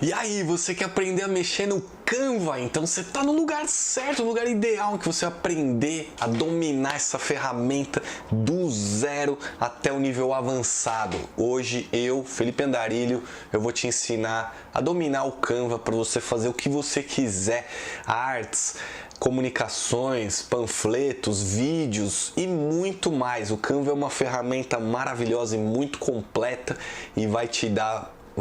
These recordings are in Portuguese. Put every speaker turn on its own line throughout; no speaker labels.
E aí, você quer aprender a mexer no Canva? Então você está no lugar certo, no lugar ideal que você vai aprender a dominar essa ferramenta do zero até o nível avançado. Hoje eu, Felipe Andarilho, eu vou te ensinar a dominar o Canva para você fazer o que você quiser, artes, comunicações, panfletos, vídeos e muito mais. O Canva é uma ferramenta maravilhosa e muito completa e vai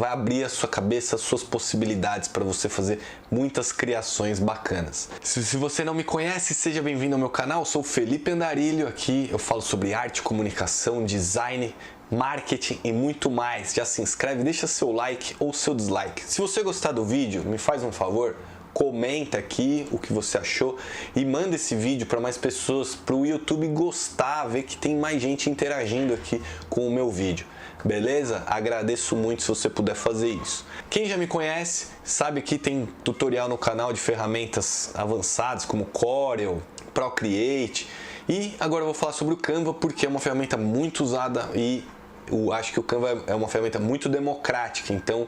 abrir a sua cabeça, as suas possibilidades para você fazer muitas criações bacanas. Se você não me conhece, seja bem-vindo ao meu canal. Eu sou o Felipe Andarilho, aqui eu falo sobre arte, comunicação, design, marketing e muito mais. Já se inscreve, deixa seu like ou seu dislike. Se você gostar do vídeo, me faz um favor, comenta aqui o que você achou e manda esse vídeo para mais pessoas, para o YouTube gostar, ver que tem mais gente interagindo aqui com o meu vídeo. Beleza? Agradeço muito se você puder fazer isso. Quem já me conhece sabe que tem tutorial no canal de ferramentas avançadas como Corel, Procreate, e agora eu vou falar sobre o Canva porque é uma ferramenta muito usada e eu acho que o Canva é uma ferramenta muito democrática, então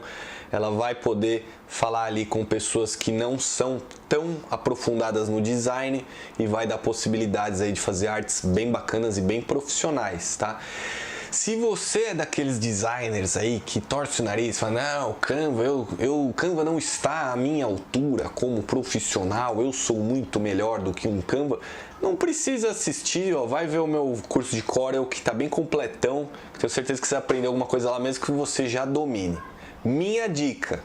ela vai poder falar ali com pessoas que não são tão aprofundadas no design e vai dar possibilidades aí de fazer artes bem bacanas e bem profissionais, tá? Se você é daqueles designers aí que torce o nariz e fala, não, o Canva não está à minha altura como profissional, eu sou muito melhor do que um Canva, não precisa assistir, ó, vai ver o meu curso de Corel que está bem completão, tenho certeza que você vai aprender alguma coisa lá mesmo que você já domine. Minha dica,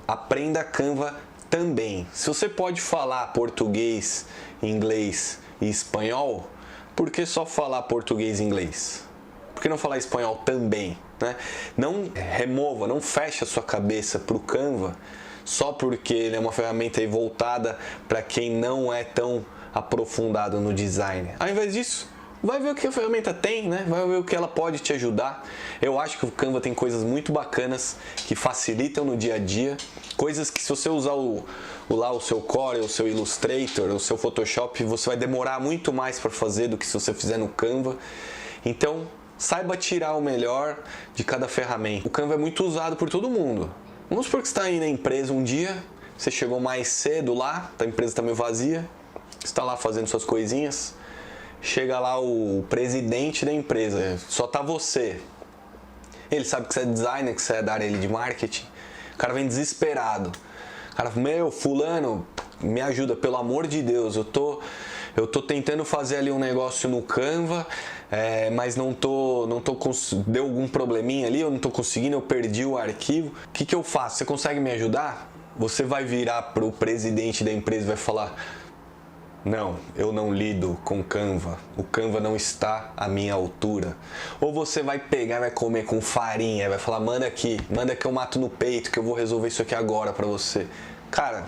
aprenda Canva também. Se você pode falar português, inglês e espanhol, por que só falar português e inglês? Por que não falar espanhol também? Né? Não remova, não feche a sua cabeça para o Canva só porque ele é uma ferramenta aí voltada para quem não é tão aprofundado no design. Ao invés disso, vai ver o que a ferramenta tem, né? Vai ver o que ela pode te ajudar. Eu acho que o Canva tem coisas muito bacanas que facilitam no dia a dia, coisas que se você usar o seu Corel, o seu Illustrator, o seu Photoshop, você vai demorar muito mais para fazer do que se você fizer no Canva. Então, saiba tirar o melhor de cada ferramenta. O Canva é muito usado por todo mundo. Vamos supor que você está aí na empresa um dia, você chegou mais cedo lá, a empresa está meio vazia, você está lá fazendo suas coisinhas, chega lá o presidente da empresa, só tá você. Ele sabe que você é designer, que você é da área de marketing. O cara vem desesperado. O cara fala, meu, fulano, me ajuda, pelo amor de Deus, eu tô tentando fazer ali um negócio no Canva, mas deu algum probleminha ali, eu não tô conseguindo, eu perdi o arquivo. O que eu faço? Você consegue me ajudar? Você vai virar pro presidente da empresa e vai falar, não, eu não lido com Canva, o Canva não está à minha altura. Ou você vai pegar e vai comer com farinha, vai falar, manda que eu mato no peito, que eu vou resolver isso aqui agora pra você. Cara,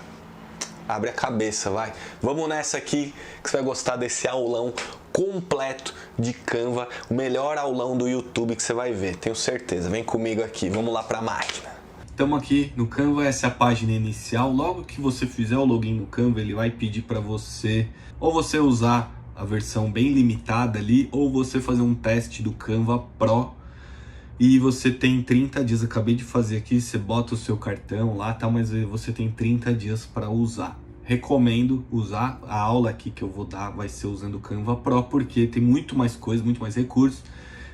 abre a cabeça, vai. Vamos nessa aqui que você vai gostar desse aulão completo de Canva, o melhor aulão do YouTube que você vai ver, tenho certeza. Vem comigo aqui, vamos lá pra máquina. Estamos aqui no Canva, essa é a página inicial. Logo que você fizer o login no Canva, ele vai pedir para você ou você usar a versão bem limitada ali, ou você fazer um teste do Canva Pro. E você tem 30 dias, acabei de fazer aqui, você bota o seu cartão lá, tá, mas você tem 30 dias para usar. Recomendo usar, a aula aqui que eu vou dar vai ser usando o Canva Pro, porque tem muito mais coisa, muito mais recursos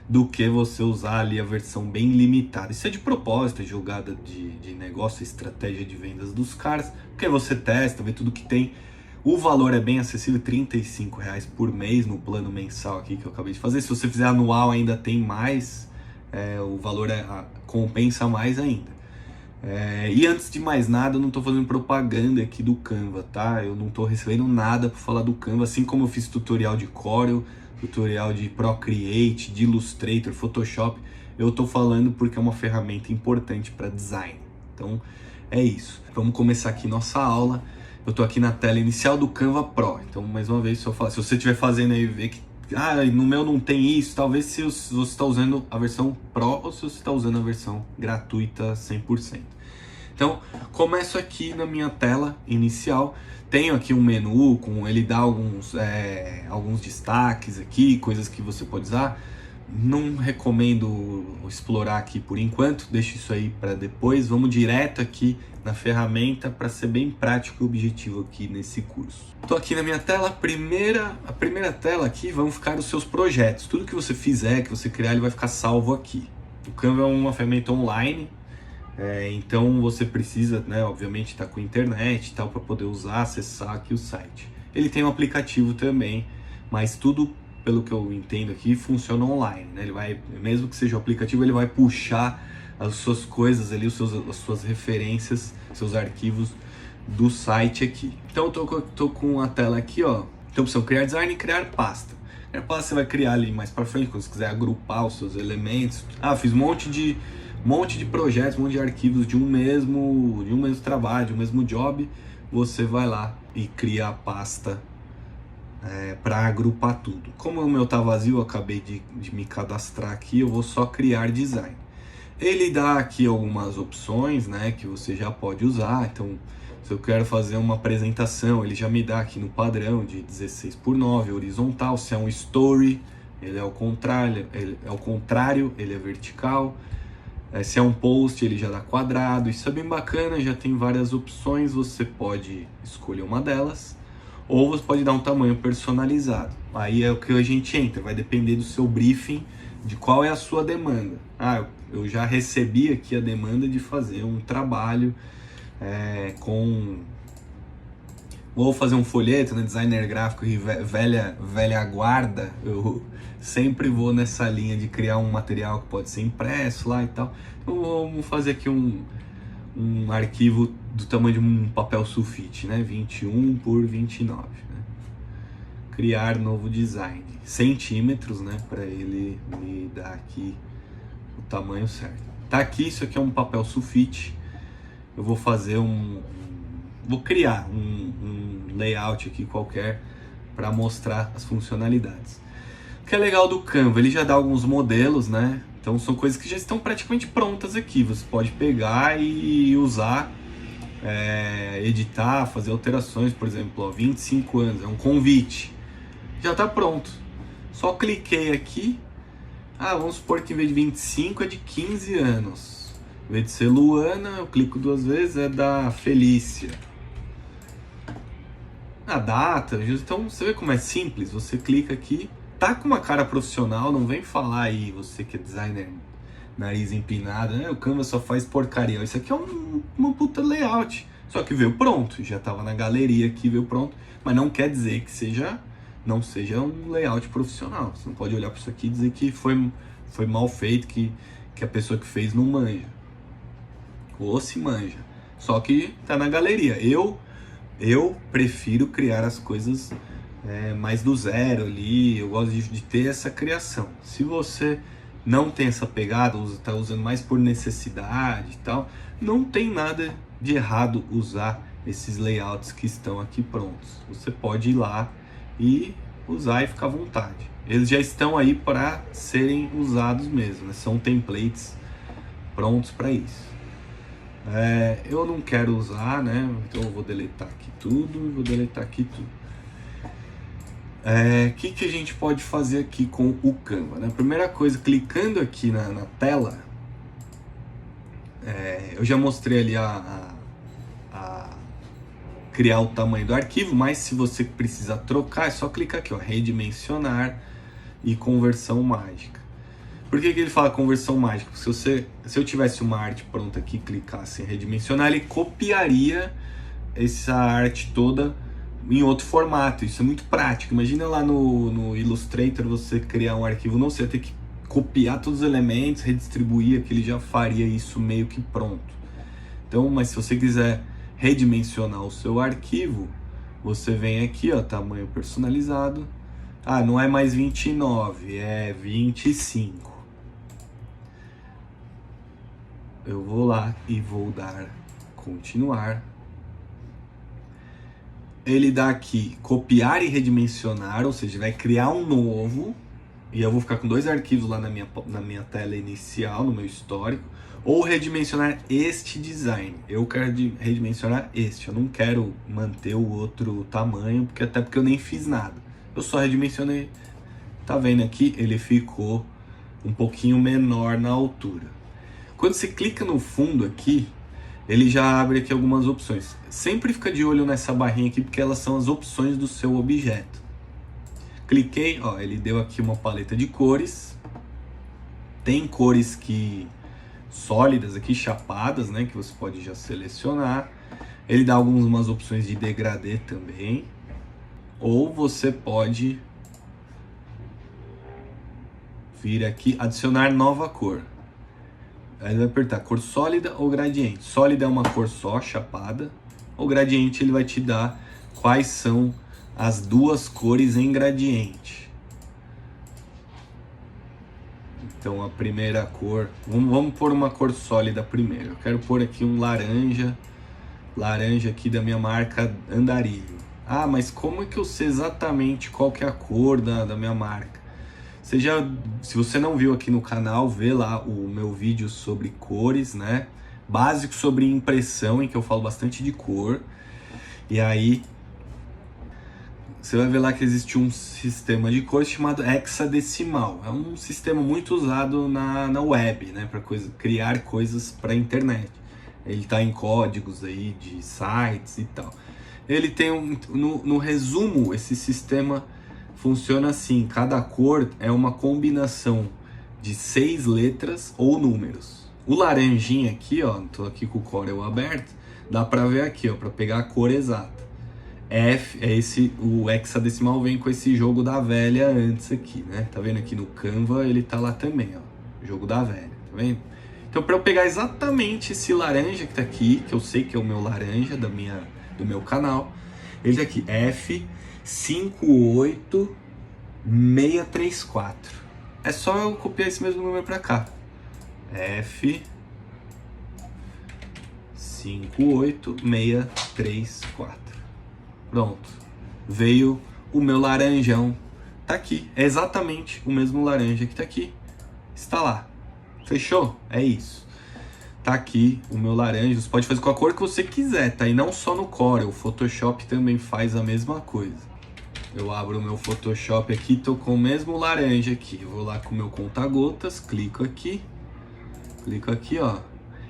do que você usar ali a versão bem limitada. Isso é de propósito, é jogada de negócio, estratégia de vendas dos caras, porque você testa, vê tudo que tem. O valor é bem acessível, R$35 por mês no plano mensal aqui que eu acabei de fazer. Se você fizer anual ainda tem mais, o valor compensa mais ainda. E antes de mais nada, eu não estou fazendo propaganda aqui do Canva, tá? Eu não estou recebendo nada para falar do Canva, assim como eu fiz tutorial de Corel, tutorial de Procreate, de Illustrator, Photoshop, eu estou falando porque é uma ferramenta importante para design. Então é isso. Vamos começar aqui nossa aula. Eu estou aqui na tela inicial do Canva Pro. Então, mais uma vez, se você estiver fazendo aí e ver que no meu não tem isso, talvez se você está usando a versão Pro ou se você está usando a versão gratuita 100%. Então, começo aqui na minha tela inicial. Tenho aqui um menu, ele dá alguns destaques aqui, coisas que você pode usar. não recomendo explorar aqui por enquanto, deixo isso aí para depois. Vamos direto aqui na ferramenta para ser bem prático e objetivo aqui nesse curso. Estou aqui na minha tela, a primeira tela aqui vão ficar os seus projetos. Tudo que você fizer, que você criar, ele vai ficar salvo aqui. O Canva é uma ferramenta online, então você precisa, né, obviamente, estar com internet e tal para poder usar, acessar aqui o site. Ele tem um aplicativo também, mas tudo, pelo que eu entendo aqui, funciona online, né? Ele vai, mesmo que seja o aplicativo, ele vai puxar as suas coisas ali, as suas referências, seus arquivos do site aqui. Então eu tô com a tela aqui, ó. Então opção criar design e criar pasta. Criar pasta você vai criar ali mais para frente, quando você quiser agrupar os seus elementos. Fiz um monte de projetos, um monte de arquivos de um mesmo trabalho, de um mesmo job. Você vai lá e cria a pasta para agrupar tudo. Como o meu tá vazio, eu acabei de me cadastrar aqui, eu vou só criar design. Ele dá aqui algumas opções, né, que você já pode usar. Então, se eu quero fazer uma apresentação, ele já me dá aqui no padrão de 16:9, horizontal. Se é um story, ele é ao contrário, ele é vertical. Se é um post, ele já dá quadrado. Isso é bem bacana, já tem várias opções, você pode escolher uma delas. Ou você pode dar um tamanho personalizado. Aí é o que a gente entra, vai depender do seu briefing, de qual é a sua demanda. Eu já recebi aqui a demanda de fazer um trabalho vou fazer um folheto, né, designer gráfico e velha guarda. Eu sempre vou nessa linha de criar um material que pode ser impresso lá e tal. Então vamos fazer aqui um arquivo do tamanho de um papel sulfite, né, 21:29, né? Criar novo design, centímetros, né, para ele me dar aqui o tamanho certo. Tá aqui, isso aqui é um papel sulfite. Eu vou fazer vou criar um layout aqui qualquer para mostrar as funcionalidades. O que é legal do Canva, ele já dá alguns modelos, né? Então são coisas que já estão praticamente prontas aqui. Você pode pegar e usar, editar, fazer alterações. Por exemplo, ó, 25 anos, é um convite. Já está pronto. Só cliquei aqui. Vamos supor que em vez de 25 é de 15 anos. Em vez de ser Luana, eu clico 2 vezes, é da Felícia. A data, então você vê como é simples. Você clica aqui, tá com uma cara profissional, não vem falar aí, você que é designer, nariz empinado, né? O Canva só faz porcaria. Isso aqui é uma puta layout. Só que veio pronto, já tava na galeria aqui, veio pronto. Mas não quer dizer que não seja um layout profissional. Você não pode olhar para isso aqui e dizer que foi mal feito, que a pessoa que fez não manja. Ou se manja. Só que tá na galeria. Eu prefiro criar as coisas mais do zero ali. Eu gosto de ter essa criação. Se você não tem essa pegada, está usando mais por necessidade e tal, não tem nada de errado usar esses layouts que estão aqui prontos. Você pode ir lá e usar e ficar à vontade. Eles já estão aí para serem usados mesmo, né? São templates prontos para isso. Eu não quero usar, né? Então eu vou deletar aqui tudo, que a gente pode fazer aqui com o Canva, né? Primeira coisa, clicando aqui na tela, eu já mostrei ali a criar o tamanho do arquivo, mas se você precisar trocar, é só clicar aqui, ó, redimensionar e conversão mágica. Por que ele fala conversão mágica? Porque se eu tivesse uma arte pronta aqui, clicasse em redimensionar, ele copiaria essa arte toda em outro formato. Isso é muito prático. Imagina lá no Illustrator você criar um arquivo novo, você vai ter que copiar todos os elementos, redistribuir, que ele já faria isso meio que pronto. Então, mas se você quiser redimensionar o seu arquivo, você vem aqui, ó, tamanho personalizado. Não é mais 29, é 25. Eu vou lá e vou dar continuar. Ele dá aqui copiar e redimensionar, ou seja, vai criar um novo. E eu vou ficar com 2 arquivos lá na minha tela inicial, no meu histórico. Ou redimensionar este design. Eu quero redimensionar este. Eu não quero manter o outro tamanho, até porque eu nem fiz nada. Eu só redimensionei. Tá vendo aqui? Ele ficou um pouquinho menor na altura. Quando você clica no fundo aqui, ele já abre aqui algumas opções. Sempre fica de olho nessa barrinha aqui, porque elas são as opções do seu objeto. Cliquei, ó, ele deu aqui uma paleta de cores. Tem cores que sólidas aqui, chapadas, né, que você pode já selecionar. Ele dá algumas opções de degradê também. Ou você pode vir aqui, adicionar nova cor. Aí ele vai apertar cor sólida ou gradiente. Sólida é uma cor só, chapada. O gradiente ele vai te dar quais são as duas cores em gradiente. Então a primeira cor, vamos pôr uma cor sólida primeiro. Eu quero pôr aqui um laranja aqui da minha marca Andarilho. Ah, mas como é que eu sei exatamente qual que é a cor da minha marca? Se você não viu aqui no canal, vê lá o meu vídeo sobre cores, né? Básico sobre impressão, em que eu falo bastante de cor. E aí você vai ver lá que existe um sistema de cores chamado hexadecimal. É um sistema muito usado na web, né? Para criar coisas para a internet. Ele está em códigos aí de sites e tal. Ele tem no resumo, esse sistema funciona assim: cada cor é uma combinação de 6 letras ou números. O laranjinha aqui, ó, tô aqui com o Corel aberto, dá para ver aqui, ó, para pegar a cor exata. F é o hexadecimal vem com esse jogo da velha antes aqui, né? Tá vendo aqui no Canva, ele tá lá também, ó, jogo da velha, tá vendo? Então, para eu pegar exatamente esse laranja que tá aqui, que eu sei que é o meu laranja do meu canal, ele tá aqui, F58634. É só eu copiar esse mesmo número para cá. F58634. Pronto. Veio o meu laranjão. Tá aqui. É exatamente o mesmo laranja que tá aqui. Está lá. Fechou? É isso. Tá aqui o meu laranja. Você pode fazer com a cor que você quiser, tá? E não só no Corel. O Photoshop também faz a mesma coisa. Eu abro o meu Photoshop aqui, tô com o mesmo laranja aqui. Eu vou lá com o meu conta-gotas, clico aqui, ó.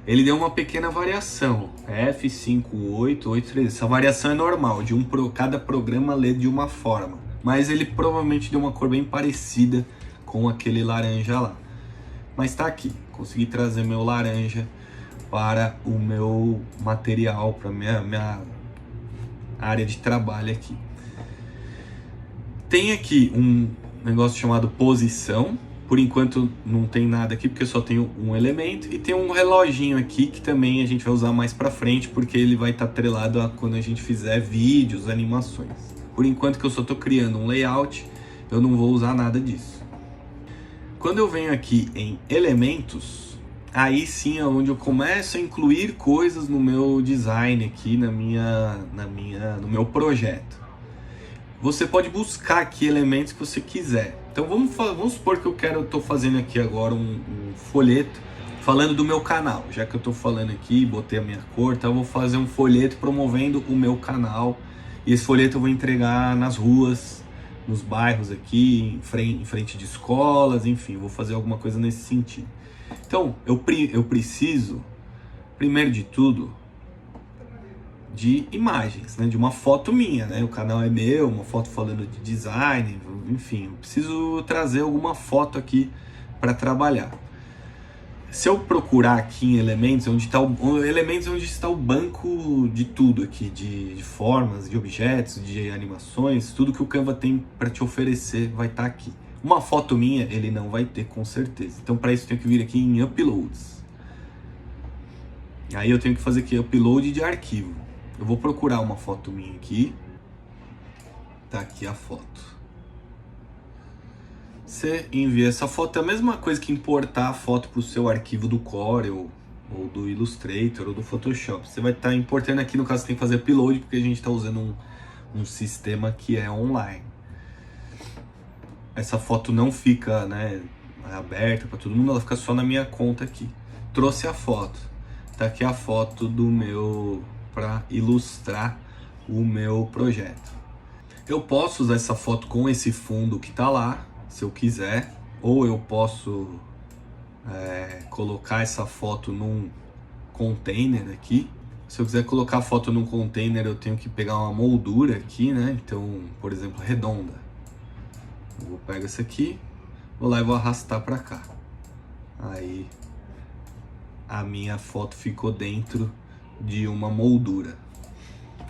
Ele deu uma pequena variação, F58833. Essa variação é normal, cada programa lê de uma forma. Mas ele provavelmente deu uma cor bem parecida com aquele laranja lá. Mas tá aqui, consegui trazer meu laranja para o meu material, para minha área de trabalho aqui. Tem aqui um negócio chamado posição. Por enquanto não tem nada aqui, porque eu só tenho um elemento. E tem um reloginho aqui, que também a gente vai usar mais pra frente, porque ele vai estar atrelado a quando a gente fizer vídeos, animações. Por enquanto que eu só estou criando um layout, eu não vou usar nada disso. Quando eu venho aqui em elementos, aí sim é onde eu começo a incluir coisas no meu design aqui, no meu projeto. Você pode buscar aqui elementos que você quiser. Então vamos supor que eu estou fazendo aqui agora um folheto falando do meu canal. Já que eu estou falando aqui, botei a minha cor, então eu vou fazer um folheto promovendo o meu canal. E esse folheto eu vou entregar nas ruas, nos bairros aqui, em frente de escolas, enfim, vou fazer alguma coisa nesse sentido. Então eu preciso, primeiro de tudo, de imagens, né? De uma foto minha, né? O canal é meu, uma foto falando de design, enfim, eu preciso trazer alguma foto aqui para trabalhar. Se eu procurar aqui em elementos, onde está o banco de tudo aqui, de formas, de objetos, de animações, tudo que o Canva tem para te oferecer vai estar aqui. Uma foto minha ele não vai ter, com certeza. Então para isso eu tenho que vir aqui em Uploads. Aí eu tenho que fazer aqui Upload de arquivo. Eu vou procurar uma foto minha aqui. Tá aqui a foto. Você envia essa foto, é a mesma coisa que importar a foto para o seu arquivo do Corel, ou do Illustrator, ou do Photoshop. Você vai estar importando aqui, no caso você tem que fazer upload, porque a gente está usando um sistema que é online. Essa foto não fica, né, aberta para todo mundo, ela fica só na minha conta aqui. Trouxe a foto. Tá aqui a foto do meu, para ilustrar o meu projeto. Eu posso usar essa foto com esse fundo que tá lá, se eu quiser, ou eu posso colocar essa foto num container aqui. Se eu quiser colocar a foto num container, eu tenho que pegar uma moldura aqui, né? Então, por exemplo, redonda. Eu vou pegar essa aqui, vou lá e vou arrastar para cá. Aí a minha foto ficou dentro de uma moldura.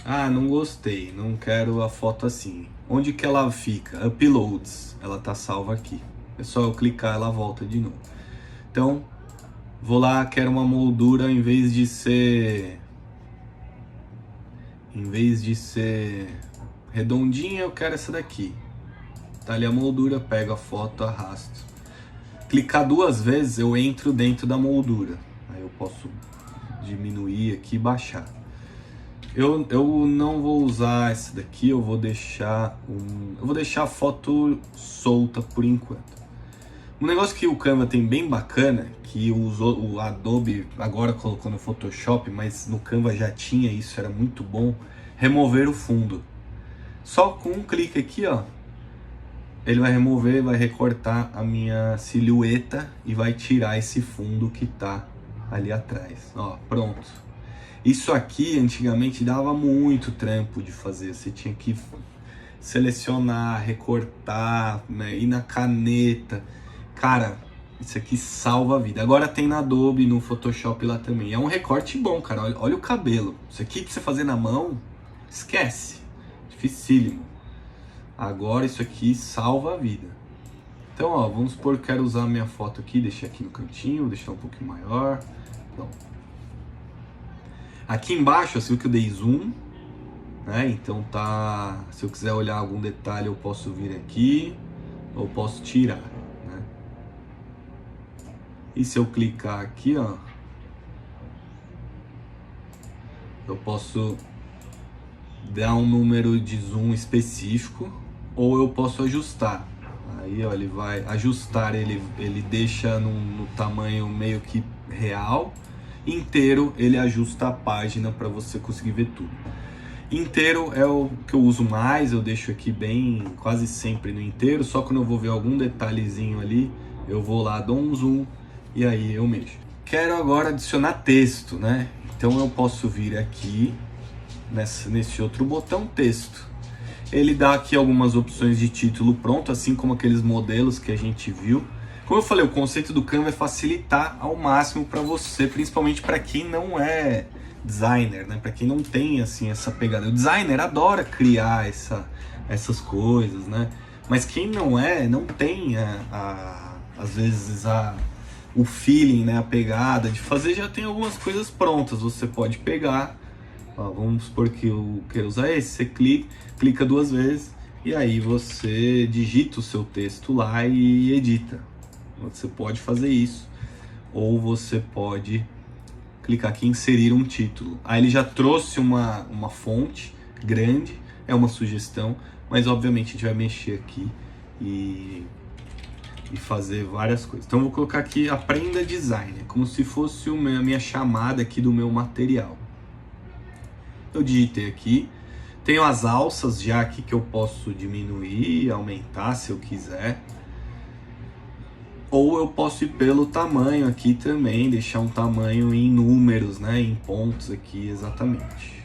Ah, não gostei, não quero a foto assim. Onde que ela fica? Uploads. Ela tá salva aqui. É só eu clicar, ela volta de novo. Então, vou lá, quero uma moldura em vez de ser redondinha, eu quero essa daqui. Tá ali a moldura, pego a foto, arrasto. Clicar 2 vezes, eu entro dentro da moldura. Aí eu posso diminuir aqui e baixar. Eu não vou usar essa daqui, eu vou deixar a foto solta por enquanto. Um negócio que o Canva tem bem bacana, que o Adobe agora colocou no Photoshop, mas no Canva já tinha isso, era muito bom, remover o fundo. Só com um clique aqui, ó, ele vai remover, vai recortar a minha silhueta e vai tirar esse fundo que tá ali atrás. Ó, pronto. Isso aqui antigamente dava muito trampo de fazer, você tinha que selecionar, recortar, né, ir na caneta. Cara, isso aqui salva a vida. Agora tem na Adobe, no Photoshop lá também. É um recorte bom, cara. Olha o cabelo. Isso aqui pra você fazer na mão, esquece. Dificílimo. Agora isso aqui salva a vida. Então, ó, vamos supor que eu quero usar a minha foto aqui. Deixar aqui no cantinho, deixar um pouquinho maior. Pronto. Aqui embaixo, você viu que eu dei zoom, né? Então tá. Se eu quiser olhar algum detalhe, eu posso vir aqui, ou posso tirar, né? E se eu clicar aqui, ó, eu posso dar um número de zoom específico, ou eu posso ajustar. Aí, ó, ele vai ajustar, ele deixa no tamanho meio que real. Inteiro, ele ajusta a página para você conseguir ver tudo. Inteiro é o que eu uso mais, eu deixo aqui bem, quase sempre no inteiro, só quando eu vou ver algum detalhezinho ali, eu vou lá, dou um zoom e aí eu mexo. Quero agora adicionar texto, né? Então eu posso vir aqui, nesse outro botão, texto. Ele dá aqui algumas opções de título pronto, assim como aqueles modelos que a gente viu. Como eu falei, o conceito do Canva é facilitar ao máximo para você, principalmente para quem não é designer, né? Para quem não tem assim essa pegada. O designer adora criar essas coisas, né? Mas quem não tem às vezes o feeling, né? A pegada de fazer, já tem algumas coisas prontas. Você pode pegar, ó, vamos supor que eu quero usar esse, você clica 2 vezes e aí você digita o seu texto lá e edita. Você pode fazer isso, ou você pode clicar aqui em inserir um título. Aí ele já trouxe uma fonte grande, é uma sugestão, mas obviamente a gente vai mexer aqui e fazer várias coisas. Então eu vou colocar aqui aprenda design, como se fosse a minha chamada aqui do meu material. Eu digitei aqui, tenho as alças já aqui que eu posso diminuir, aumentar se eu quiser. Ou eu posso ir pelo tamanho aqui também, deixar um tamanho em números, né, em pontos aqui exatamente.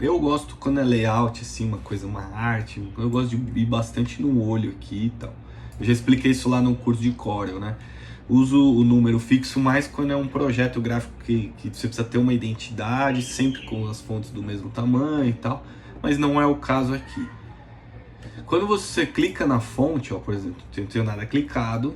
Eu gosto quando é layout, assim, uma coisa, uma arte, eu gosto de ir bastante no olho aqui e tal. Eu já expliquei isso lá no curso de Corel, né. Uso o número fixo mais quando é um projeto gráfico que você precisa ter uma identidade, sempre com as fontes do mesmo tamanho e tal, mas não é o caso aqui. Quando você clica na fonte, ó, por exemplo, não tenho nada clicado,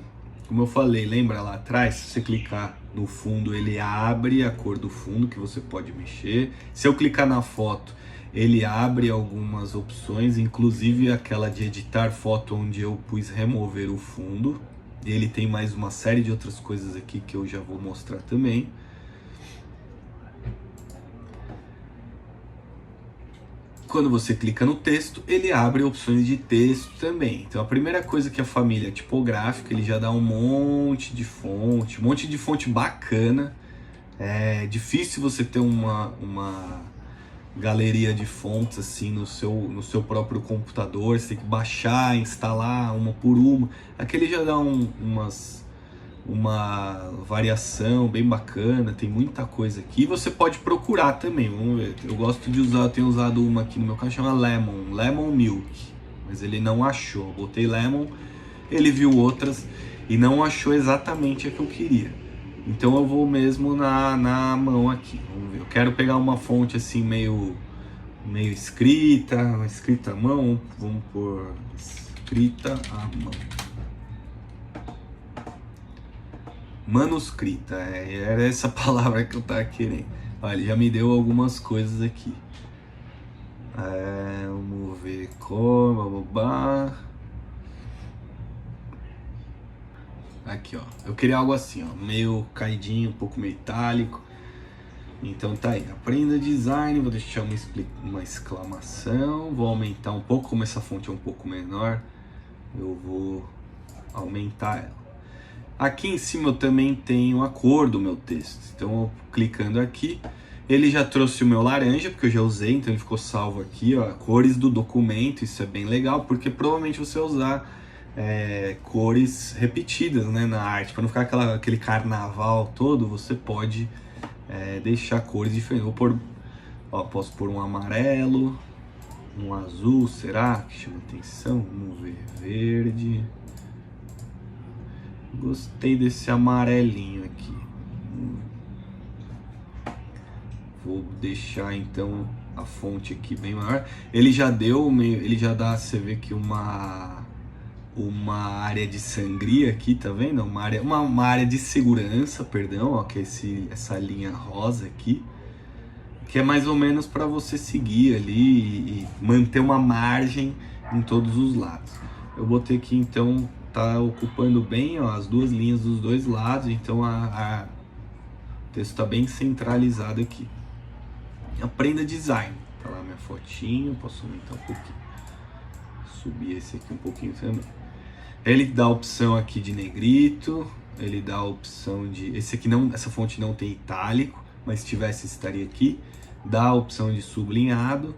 como eu falei, lembra lá atrás, se você clicar no fundo, ele abre a cor do fundo que você pode mexer. Se eu clicar na foto, ele abre algumas opções, inclusive aquela de editar foto, onde eu pus remover o fundo. Ele tem mais uma série de outras coisas aqui que eu já vou mostrar também. Quando você clica no texto, ele abre opções de texto também. Então a primeira coisa que a família tipográfica, ele já dá um monte de fonte bacana. É difícil você ter uma galeria de fontes assim no seu próprio computador, você tem que baixar, instalar uma por uma. Aqui ele já dá umas
uma variação bem bacana, tem muita coisa aqui. Você pode procurar também, vamos ver. Eu gosto de usar, eu tenho usado uma aqui no meu carro, chama Lemon Milk, mas ele não achou. Eu botei Lemon, ele viu outras e não achou exatamente a que eu queria. Então eu vou mesmo na mão aqui. Vamos ver. Eu quero pegar uma fonte assim meio escrita à mão. Vamos por escrita à mão. Manuscrita, era essa palavra que eu tava querendo. Olha, ele já me deu algumas coisas aqui. Vamos ver como, babá. Aqui, ó. Eu queria algo assim, ó, meio caidinho, um pouco metálico. Então tá aí. Aprenda design. Vou deixar uma exclamação. Vou aumentar um pouco, como essa fonte é um pouco menor. Eu vou aumentar ela. Aqui em cima eu também tenho a cor do meu texto. Então, eu, clicando aqui, ele já trouxe o meu laranja, porque eu já usei, então ele ficou salvo aqui, ó, cores do documento. Isso é bem legal, porque provavelmente você vai usar cores repetidas, né, na arte. Para não ficar aquele carnaval todo, você pode deixar cores diferentes. Vou pôr, ó, posso pôr um amarelo, um azul, será que chama atenção? Vamos ver, verde. Gostei desse amarelinho aqui. Vou deixar então a fonte aqui bem maior. Ele já deu ele já dá, você vê que uma área de sangria aqui, tá vendo? Uma área de segurança, perdão, ó, que é essa linha rosa aqui, que é mais ou menos para você seguir ali e manter uma margem em todos os lados. Eu botei aqui então, tá ocupando bem, ó, as duas linhas dos dois lados, então o texto está bem centralizado aqui. Aprenda design, tá lá minha fotinho, posso aumentar um pouquinho, subir esse aqui um pouquinho também. Ele dá a opção aqui de negrito, ele dá a opção de, essa fonte não tem itálico, mas se tivesse estaria aqui. Dá a opção de sublinhado,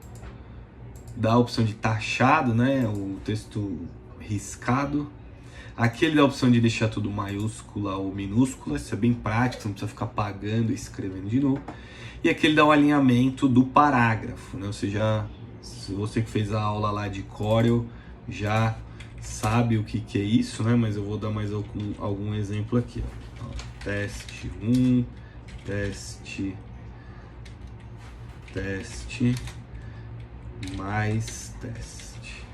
dá a opção de taxado, né, o texto riscado. Aqui ele dá a opção de deixar tudo maiúscula ou minúscula, isso é bem prático, você não precisa ficar apagando e escrevendo de novo. E aqui ele dá o alinhamento do parágrafo, né? Se você que fez a aula lá de Corel já sabe o que é isso, né? Mas eu vou dar mais algum exemplo aqui, ó. Teste 1, teste, mais teste.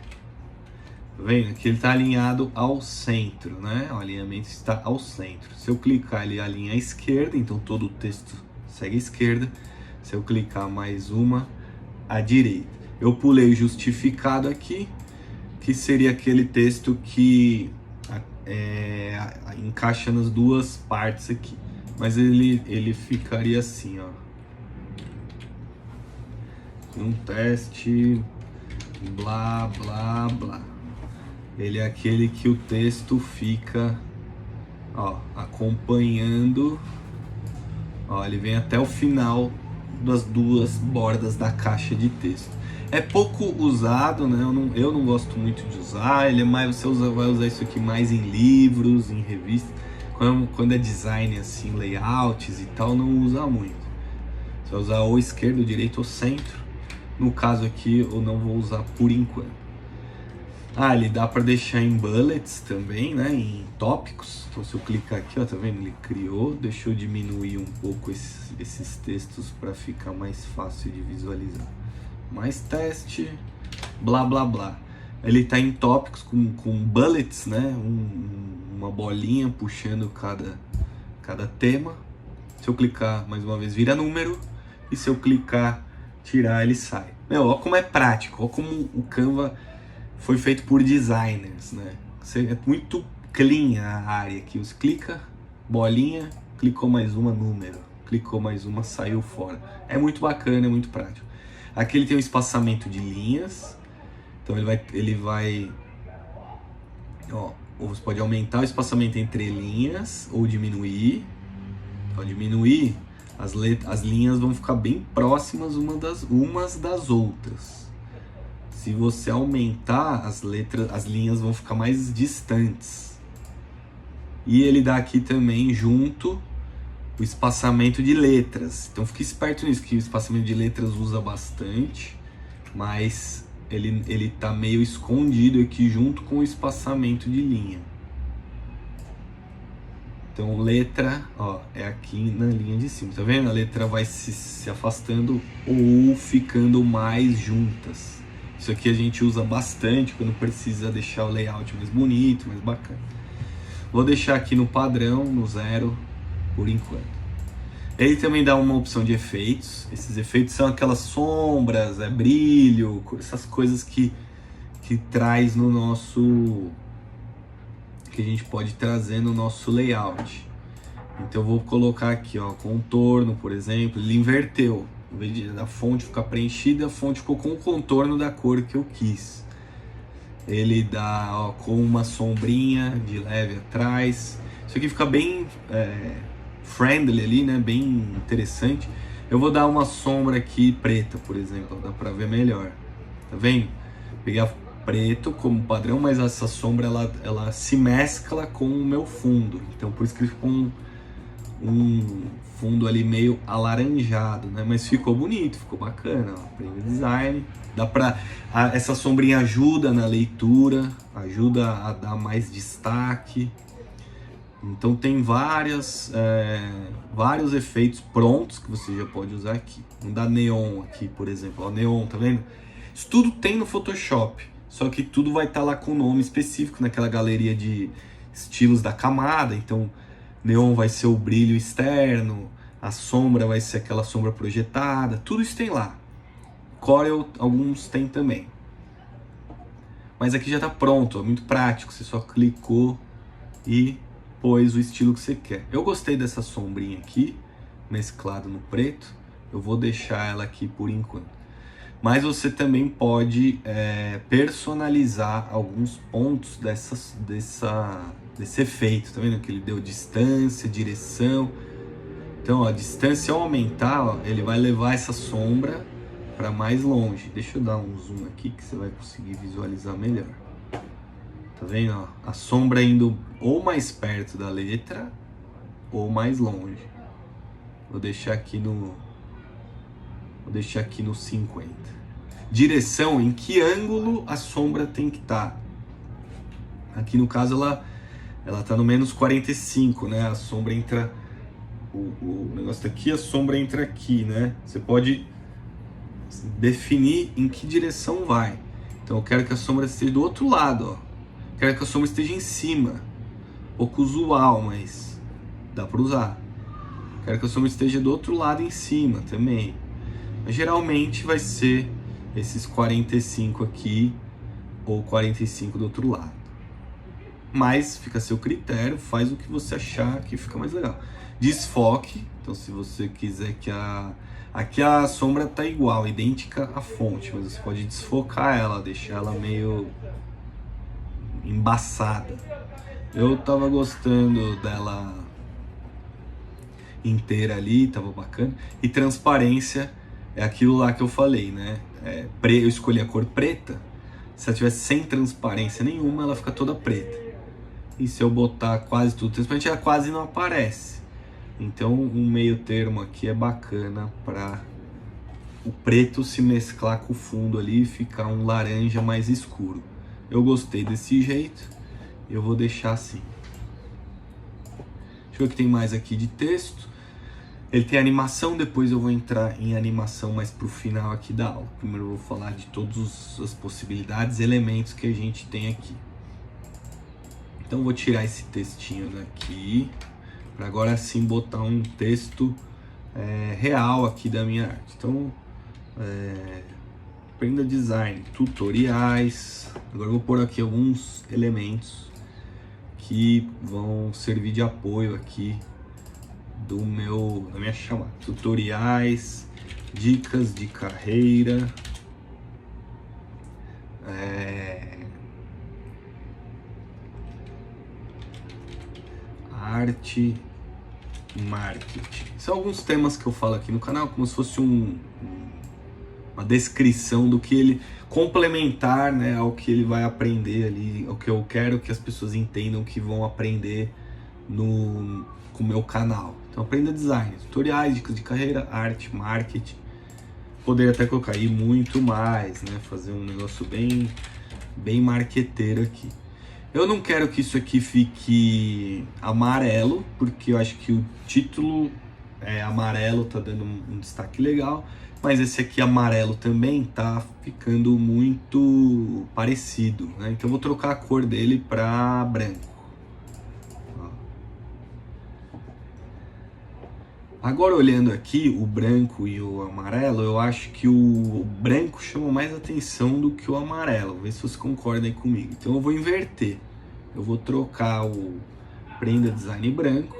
Tá vendo? Aqui ele está alinhado ao centro, né? O alinhamento está ao centro. Se eu clicar, ele alinha à esquerda, então todo o texto segue à esquerda. Se eu clicar mais uma, à direita. Eu pulei o justificado aqui, que seria aquele texto que encaixa nas duas partes aqui. Mas ele ficaria assim, ó. Um teste, blá, blá, blá. Ele é aquele que o texto fica, ó, acompanhando, ó, ele vem até o final das duas bordas da caixa de texto. É pouco usado, né? Eu não gosto muito de usar. Ele é mais, vai usar isso aqui mais em livros, em revistas. Quando é design assim, layouts e tal, não usa muito. Você vai usar ou esquerda, ou direita, ou centro. No caso aqui, eu não vou usar por enquanto. Ele dá para deixar em bullets também, né? Em tópicos. Então se eu clicar aqui, ó, tá vendo? Ele criou. Deixa eu diminuir um pouco esses textos para ficar mais fácil de visualizar. Mais teste, blá blá blá. Ele tá em tópicos com bullets, né? Uma bolinha puxando cada tema. Se eu clicar mais uma vez, vira número. E se eu clicar, tirar, ele sai. Meu, ó como é prático. Ó como o Canva foi feito por designers, né? É muito clean a área aqui. Você clica, bolinha, clicou mais uma, número. Clicou mais uma, saiu fora. É muito bacana, é muito prático. Aqui ele tem um espaçamento de linhas. Então ele vai ó, ou você pode aumentar o espaçamento entre linhas ou diminuir. Ao diminuir, as linhas vão ficar bem próximas umas das outras. Se você aumentar as linhas vão ficar mais distantes. E ele dá aqui também junto o espaçamento de letras. Então fique esperto nisso, que o espaçamento de letras usa bastante, mas ele tá meio escondido aqui junto com o espaçamento de linha. Então letra, ó, é aqui na linha de cima, tá vendo? A letra vai se afastando ou ficando mais juntas. Isso aqui a gente usa bastante quando precisa deixar o layout mais bonito, mais bacana. Vou deixar aqui no padrão, no 0, por enquanto. Ele também dá uma opção de efeitos. Esses efeitos são aquelas sombras, brilho, essas coisas que traz no nosso... que a gente pode trazer no nosso layout. Então eu vou colocar aqui, ó, contorno, por exemplo. Ele inverteu. Em vez da fonte ficar preenchida, a fonte ficou com o contorno da cor que eu quis. Ele dá, ó, com uma sombrinha de leve atrás. Isso aqui fica bem friendly ali, né? Bem interessante. Eu vou dar uma sombra aqui preta, por exemplo, dá pra ver melhor. Tá vendo? Pegar preto como padrão, mas essa sombra ela se mescla com o meu fundo. Então por isso que ficou um fundo ali meio alaranjado, né? Mas ficou bonito, ficou bacana, ó. Premium Design. Dá pra... essa sombrinha ajuda na leitura, ajuda a dar mais destaque. Então tem vários efeitos prontos que você já pode usar aqui. Vou dar neon aqui, por exemplo. Ó, neon, tá vendo? Isso tudo tem no Photoshop, só que tudo vai estar lá com o nome específico naquela galeria de estilos da camada. Então neon vai ser o brilho externo, a sombra vai ser aquela sombra projetada, tudo isso tem lá. Corel alguns tem também. Mas aqui já está pronto, é muito prático, você só clicou e pôs o estilo que você quer. Eu gostei dessa sombrinha aqui, mesclado no preto, eu vou deixar ela aqui por enquanto. Mas você também pode personalizar alguns pontos desse efeito, tá vendo que ele deu distância, direção. Então, ó, a distância ao aumentar, ó, ele vai levar essa sombra para mais longe. Deixa eu dar um zoom aqui que você vai conseguir visualizar melhor. Tá vendo? Ó, a sombra indo ou mais perto da letra ou mais longe. Vou deixar aqui no 50. Direção, em que ângulo a sombra tem que estar. Aqui no caso ela tá no menos 45, né? A sombra entra... O negócio tá aqui, a sombra entra aqui, né? Você pode definir em que direção vai. Então eu quero que a sombra esteja do outro lado, ó. Quero que a sombra esteja em cima. Pouco usual, mas dá para usar. Quero que a sombra esteja do outro lado em cima também. Mas geralmente vai ser esses 45 aqui ou 45 do outro lado. Mas fica a seu critério, faz o que você achar que fica mais legal. Desfoque, então se você quiser que aqui a sombra tá igual, idêntica à fonte, mas você pode desfocar ela, deixar ela meio embaçada. Eu tava gostando dela inteira ali, tava bacana. E transparência é aquilo lá que eu falei, né? Eu escolhi a cor preta. Se ela tivesse sem transparência nenhuma, ela fica toda preta. E se eu botar quase tudo transparente, ela quase não aparece. Então um meio termo aqui é bacana para o preto se mesclar com o fundo ali e ficar um laranja mais escuro. Eu gostei desse jeito, eu vou deixar assim. Deixa eu ver o que tem mais aqui de texto. Ele tem animação, depois eu vou entrar em animação mais pro final aqui da aula. Primeiro eu vou falar de todas as possibilidades, elementos que a gente tem aqui. Então eu vou tirar esse textinho daqui, para agora sim botar um texto real aqui da minha arte. Então, aprenda design, tutoriais. Agora eu vou pôr aqui alguns elementos que vão servir de apoio aqui da minha chamada. Tutoriais, dicas de carreira, arte e marketing. São alguns temas que eu falo aqui no canal, como se fosse uma descrição do que ele complementar, né, ao que ele vai aprender ali, ao que eu quero que as pessoas entendam que vão aprender com o meu canal. Então aprenda design, tutoriais, dicas de carreira, arte, marketing. Poderia até colocar aí muito mais, né? Fazer um negócio bem marqueteiro aqui. Eu não quero que isso aqui fique amarelo, porque eu acho que o título amarelo tá dando um destaque legal, mas esse aqui amarelo também tá ficando muito parecido, né? Então eu vou trocar a cor dele para branco. Agora olhando aqui o branco e o amarelo, eu acho que o branco chama mais atenção do que o amarelo. Vou ver se vocês concordam aí comigo. Então eu vou inverter. Eu vou trocar o Aprenda Design branco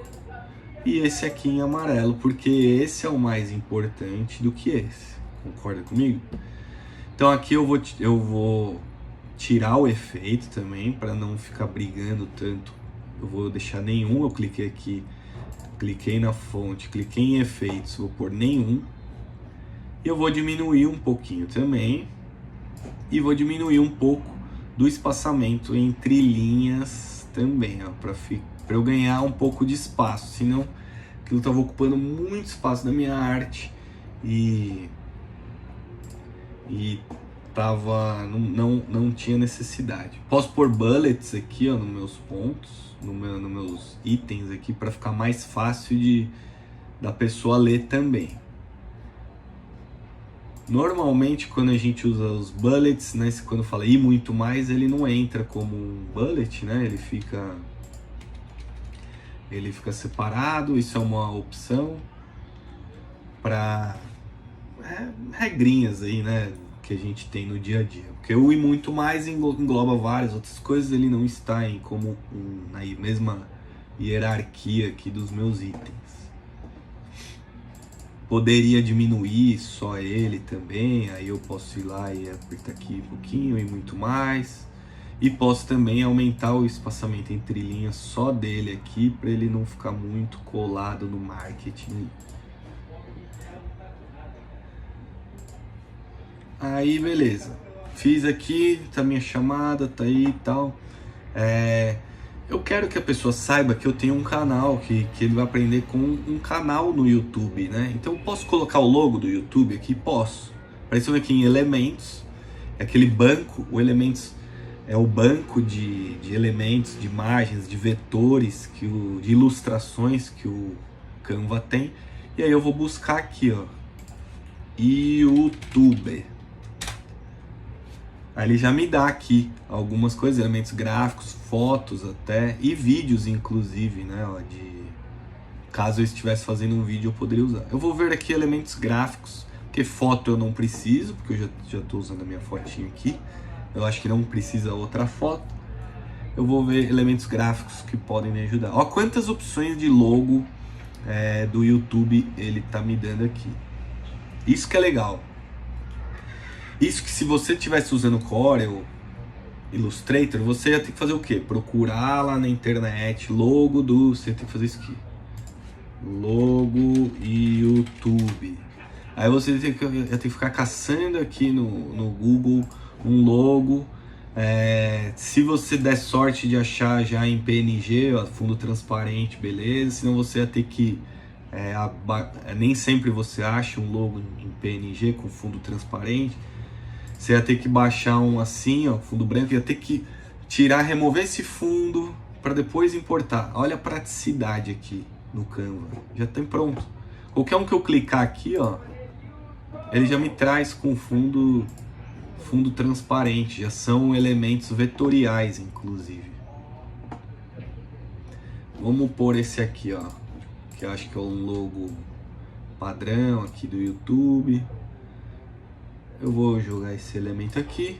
e esse aqui em amarelo, porque esse é o mais importante do que esse. Concorda comigo? Então aqui eu vou tirar o efeito também, para não ficar brigando tanto. Eu vou deixar nenhum, eu cliquei aqui. Cliquei na fonte, cliquei em efeitos, vou pôr nenhum. E eu vou diminuir um pouquinho também. E vou diminuir um pouco do espaçamento entre linhas também, para eu ganhar um pouco de espaço. Senão aquilo estava ocupando muito espaço da minha arte e não tinha necessidade. Posso pôr bullets aqui, ó, nos meus pontos, nos meus itens aqui, para ficar mais fácil da pessoa ler também. Normalmente quando a gente usa os bullets, né, quando fala e muito mais, ele não entra como um bullet, né, ele fica separado. Isso é uma opção para regrinhas aí, né, que a gente tem no dia a dia. Porque o e muito mais engloba várias outras coisas, ele não está na mesma hierarquia aqui dos meus itens. Poderia diminuir só ele também, aí eu posso ir lá e apertar aqui um pouquinho e muito mais. E posso também aumentar o espaçamento entre linhas só dele aqui, para ele não ficar muito colado no marketing. Aí beleza, fiz aqui, tá minha chamada, tá aí e tal. Eu quero que a pessoa saiba que eu tenho um canal, que ele vai aprender com um canal no YouTube, né? Então eu posso colocar o logo do YouTube aqui? Posso. Apareceu aqui em elementos, é aquele banco, o elementos é o banco de elementos, de imagens, de vetores, de ilustrações que o Canva tem. E aí eu vou buscar aqui, ó, YouTube. Aí ele já me dá aqui algumas coisas, elementos gráficos, fotos até, e vídeos inclusive, né, ó, caso eu estivesse fazendo um vídeo eu poderia usar. Eu vou ver aqui elementos gráficos, porque foto eu não preciso, porque eu já estou usando a minha fotinha aqui. Eu acho que não precisa outra foto. Eu vou ver elementos gráficos que podem me ajudar. Ó, quantas opções de logo do YouTube ele tá me dando aqui. Isso que é legal. Isso que se você estivesse usando Corel, Illustrator, você ia ter que fazer o quê? Procurar lá na internet, você ia ter que fazer isso aqui. Logo YouTube. Aí você ia ter que ficar caçando aqui no Google um logo. Se você der sorte de achar já em PNG, ó, fundo transparente, beleza. Senão você ia ter que... nem sempre você acha um logo em PNG com fundo transparente. Você ia ter que baixar um assim, ó, fundo branco, ia ter que remover esse fundo para depois importar. Olha a praticidade aqui no Canva, já tem pronto. Qualquer um que eu clicar aqui, ó, ele já me traz com fundo transparente, já são elementos vetoriais, inclusive. Vamos pôr esse aqui, ó, que eu acho que é um logo padrão aqui do YouTube. Eu vou jogar esse elemento aqui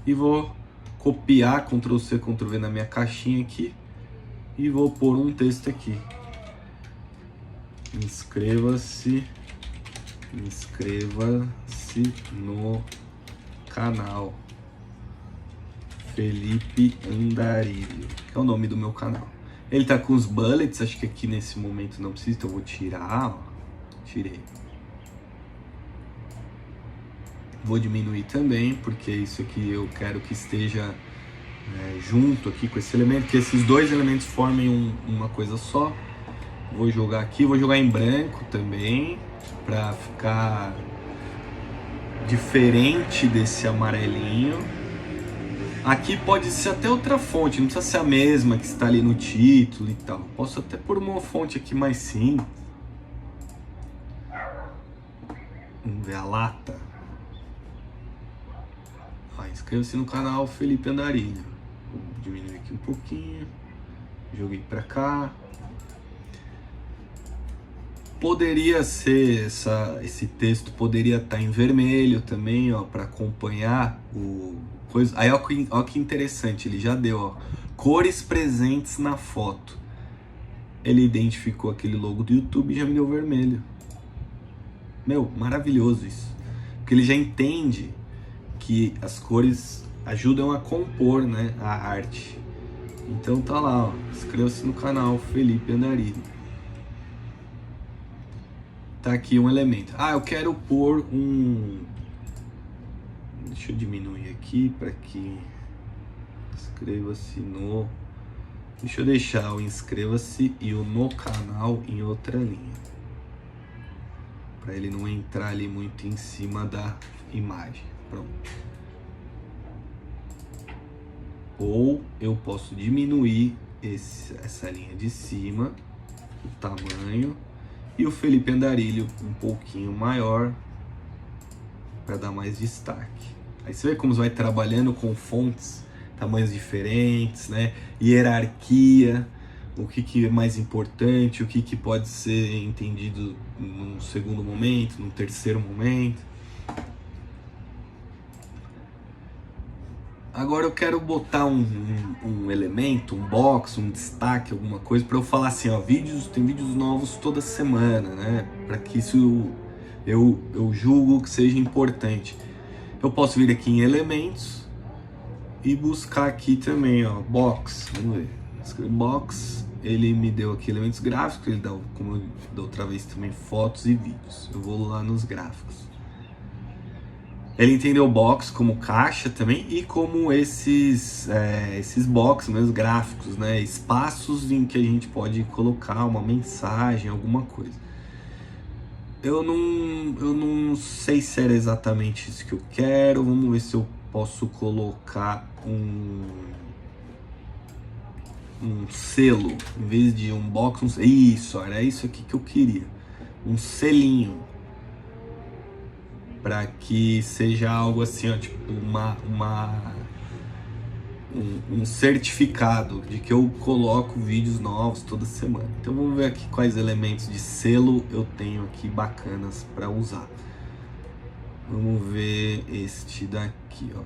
e vou copiar, Ctrl+C, Ctrl+V na minha caixinha aqui e vou pôr um texto aqui. Inscreva-se no canal Felipe Andarilho, que é o nome do meu canal. Ele tá com os bullets, acho que aqui nesse momento não precisa, então eu vou tirar, ó. Tirei. Vou diminuir também, porque isso aqui eu quero que esteja junto aqui com esse elemento, que esses dois elementos formem uma coisa só. Vou jogar aqui, vou jogar em branco também, para ficar diferente desse amarelinho. Aqui pode ser até outra fonte, não precisa ser a mesma que está ali no título e tal. Posso até pôr uma fonte aqui mais simples. Vamos ver a lata. Inscreva-se no canal Felipe Andarilho. Vou diminuir aqui um pouquinho. Joguei para cá. Poderia ser esse texto poderia estar em vermelho também, ó, para acompanhar o coisa. Aí ó que interessante, ele já deu, ó, cores presentes na foto. Ele identificou aquele logo do YouTube e já me deu vermelho. Meu, maravilhoso isso. Porque ele já entende que as cores ajudam a compor, né, a arte. Então tá lá, ó, inscreva-se no canal Felipe Andarilho. Tá aqui um elemento. Eu quero pôr um... Deixa eu diminuir aqui para que... Inscreva-se no... Deixa eu deixar o inscreva-se e o no canal em outra linha. Para ele não entrar ali muito em cima da imagem. Pronto. Ou eu posso diminuir essa linha de cima, o tamanho... E o Felipe Andarilho um pouquinho maior para dar mais destaque. Aí você vê como você vai trabalhando com fontes, tamanhos diferentes, né? Hierarquia, o que é mais importante, o que pode ser entendido num segundo momento, num terceiro momento. Agora eu quero botar um elemento, um box, um destaque, alguma coisa para eu falar assim, ó, tem vídeos novos toda semana, né? Para que isso eu julgo que seja importante. Eu posso vir aqui em elementos e buscar aqui também, ó, box. Vamos ver. Escrever box, ele me deu aqui elementos gráficos, ele dá, como eu da outra vez também, fotos e vídeos. Eu vou lá nos gráficos. Ele entendeu o box como caixa também e como esses box mesmo gráficos, né? Espaços em que a gente pode colocar uma mensagem, alguma coisa. Eu não sei se era exatamente isso que eu quero. Vamos ver se eu posso colocar um selo em vez de um box. Isso, era isso aqui que eu queria. Um selinho. Para que seja algo assim, ó, tipo um certificado de que eu coloco vídeos novos toda semana. Então vamos ver aqui quais elementos de selo eu tenho aqui bacanas para usar. Vamos ver este daqui, ó.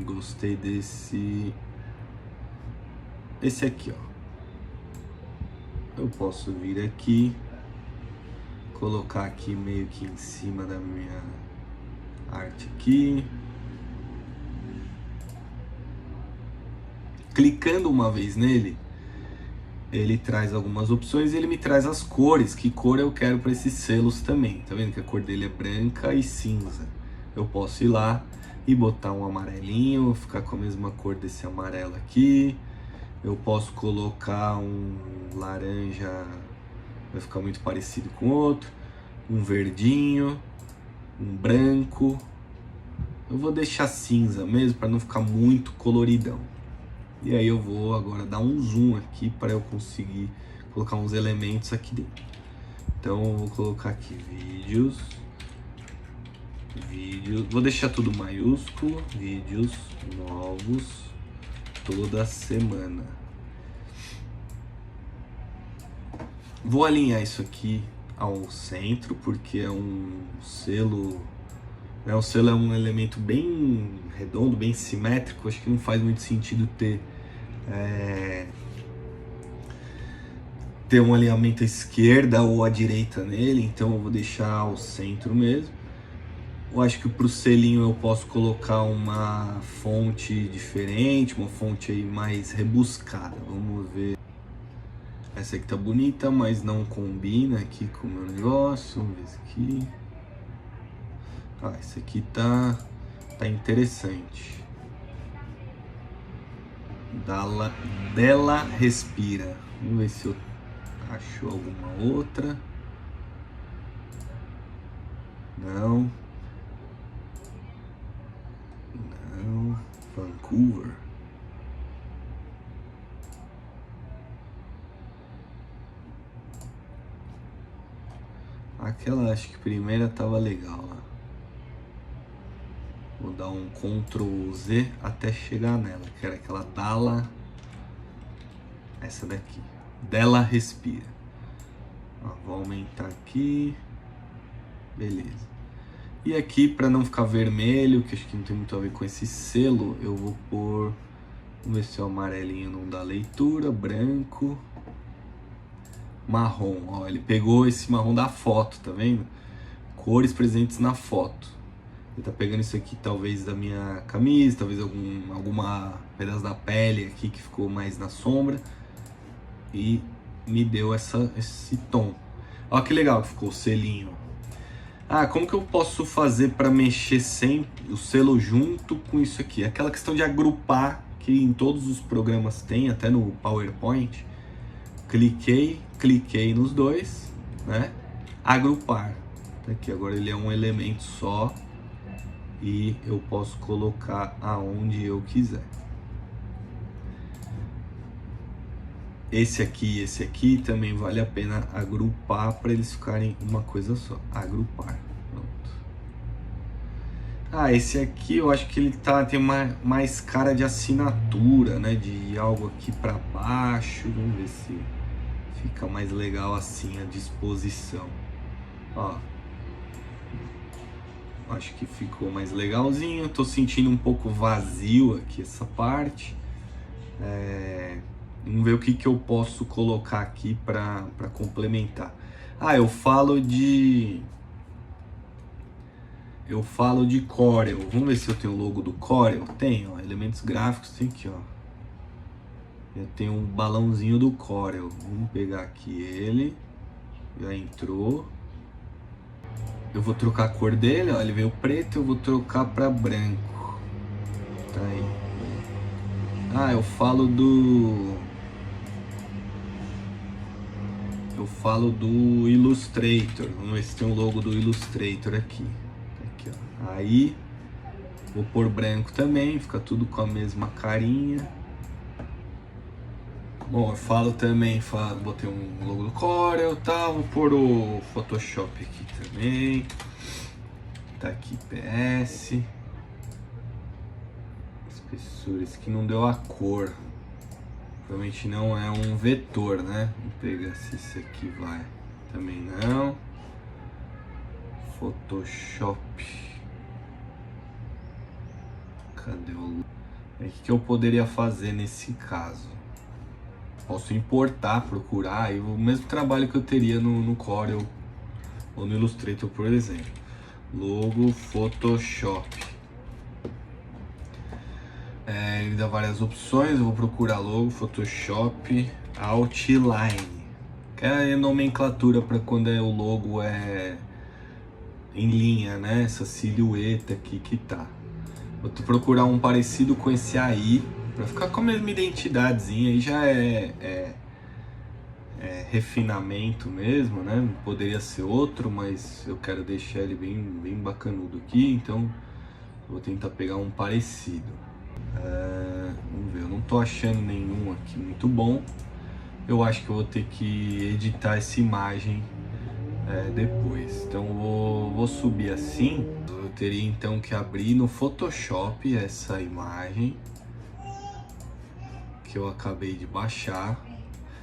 Gostei desse. Esse aqui, ó. Eu posso vir aqui, colocar aqui meio que em cima da minha arte aqui. Clicando uma vez nele, ele traz algumas opções e ele me traz as cores. Que cor eu quero para esses selos também. Tá vendo que a cor dele é branca e cinza. Eu posso ir lá e botar um amarelinho, ficar com a mesma cor desse amarelo aqui. Eu posso colocar um laranja, vai ficar muito parecido com o outro, um verdinho, um branco. Eu vou deixar cinza mesmo para não ficar muito coloridão. E aí eu vou agora dar um zoom aqui para eu conseguir colocar uns elementos aqui dentro. Então eu vou colocar aqui vídeos, vou deixar tudo maiúsculo, vídeos novos toda semana. Vou alinhar isso aqui ao centro, porque é um selo, né? O selo é um elemento bem redondo, bem simétrico. Acho que não faz muito sentido ter um alinhamento à esquerda ou à direita nele, então eu vou deixar ao centro mesmo. Eu acho que para o selinho eu posso colocar uma fonte diferente, uma fonte aí mais rebuscada. Vamos ver. Essa aqui tá bonita, mas não combina aqui com o meu negócio. Vamos ver esse aqui. Esse aqui tá interessante. Dela Respira. Vamos ver se eu acho alguma outra. Não. Vancouver. Aquela, acho que primeira tava legal lá. Vou dar um Ctrl Z até chegar nela, que era aquela Dala. Essa daqui. Dela Respira. Ó, vou aumentar aqui. Beleza. E aqui, para não ficar vermelho, que acho que não tem muito a ver com esse selo, eu vou pôr... Vamos ver se o amarelinho não dá leitura. Branco. Marrom. Ó, ele pegou esse marrom da foto, tá vendo? Cores presentes na foto. Ele tá pegando isso aqui, talvez, da minha camisa, talvez alguma pedaço da pele aqui que ficou mais na sombra. E me deu esse tom. Olha que legal que ficou o selinho. Ah, como que eu posso fazer para mexer sempre o selo junto com isso aqui? Aquela questão de agrupar que em todos os programas tem, até no PowerPoint. Cliquei nos dois, né? Agrupar. Tá aqui, agora ele é um elemento só e eu posso colocar aonde eu quiser. Esse aqui e esse aqui também vale a pena agrupar para eles ficarem uma coisa só. Agrupar. Pronto. Ah, esse aqui eu acho que ele tem mais cara de assinatura, né? De algo aqui para baixo. Vamos ver se fica mais legal assim a disposição. Ó. Acho que ficou mais legalzinho. Tô sentindo um pouco vazio aqui essa parte. Vamos ver o que eu posso colocar aqui para complementar. Ah, eu falo de Corel. Vamos ver se eu tenho o logo do Corel. Tenho, ó, elementos gráficos, tem aqui, ó. Eu tenho um balãozinho do Corel. Vamos pegar aqui ele. Já entrou. Eu vou trocar a cor dele, ó. Ele veio preto, eu vou trocar para branco. Tá aí. Ah, eu falo do Illustrator. Vamos ver se tem um logo do Illustrator aqui. Aqui, ó. Aí vou pôr branco também, fica tudo com a mesma carinha. Bom, eu falo também, botei um logo do Corel e tal. Vou pôr o Photoshop aqui também. Tá aqui PS. Espessura, esse aqui não deu a cor. Provavelmente não é um vetor, né? Vamos pegar se esse aqui vai. Também não. Photoshop. Cadê o... O que eu poderia fazer nesse caso? Posso importar, procurar, aí o mesmo trabalho que eu teria no Corel ou no Illustrator, por exemplo. Logo Photoshop. Ele dá várias opções, eu vou procurar logo Photoshop Outline, que é a nomenclatura para quando o logo é em linha, né? Essa silhueta aqui que tá. Vou procurar um parecido com esse aí, para ficar com a mesma identidadezinha. Aí já é refinamento mesmo, né? Poderia ser outro, mas eu quero deixar ele bem bacanudo aqui, então vou tentar pegar um parecido. Vamos ver, eu não tô achando nenhum aqui muito bom. Eu acho que eu vou ter que editar essa imagem depois. Então vou subir assim. Eu teria então que abrir no Photoshop essa imagem que eu acabei de baixar.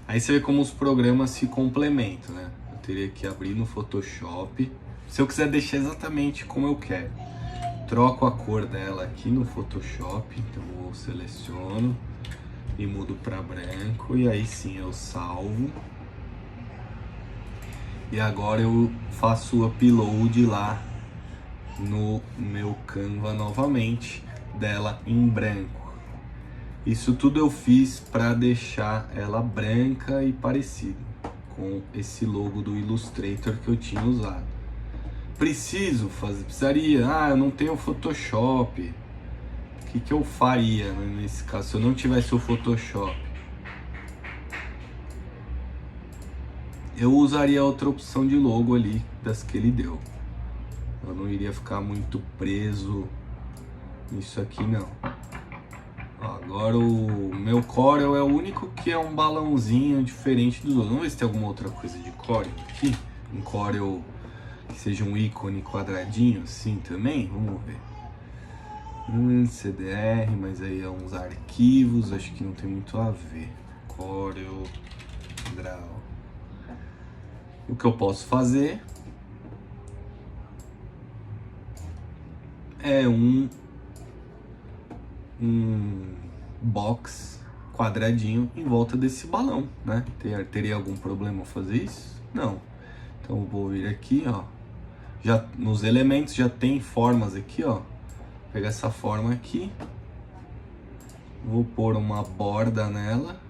Aí você vê como os programas se complementam, né? Eu teria que abrir no Photoshop. Se eu quiser deixar exatamente como eu quero, troco a cor dela aqui no Photoshop. Então eu seleciono e mudo para branco. E aí sim eu salvo. E agora eu faço o upload lá no meu Canva novamente, dela em branco. Isso tudo eu fiz para deixar ela branca e parecida com esse logo do Illustrator que eu tinha usado. Precisaria, eu não tenho Photoshop, que eu faria, né, nesse caso, se eu não tivesse o Photoshop? Eu usaria outra opção de logo ali, das que ele deu. Eu não iria ficar muito preso nisso aqui, não. Ó, agora o meu Corel é o único que é um balãozinho diferente dos outros. Vamos ver se tem alguma outra coisa de Corel aqui. Um Corel que seja um ícone quadradinho assim também. Vamos ver. CDR, mas aí é uns arquivos, acho que não tem muito a ver. Corel Draw. O que eu posso fazer é um box quadradinho em volta desse balão, né? Teria algum problema eu fazer isso? Não. Então eu vou vir aqui, ó. Já nos elementos já tem formas aqui, ó. Vou pegar essa forma aqui. Vou pôr uma borda nela.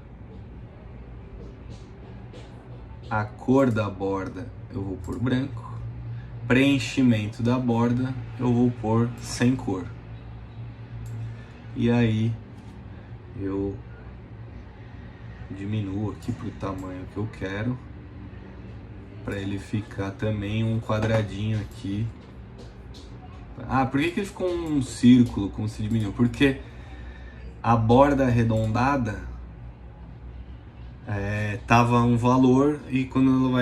A cor da borda eu vou pôr branco. Preenchimento da borda eu vou pôr sem cor. E aí eu diminuo aqui para o tamanho que eu quero, para ele ficar também um quadradinho aqui. Ah, por que ele ficou um círculo como se diminuiu? Porque a borda arredondada tava um valor e quando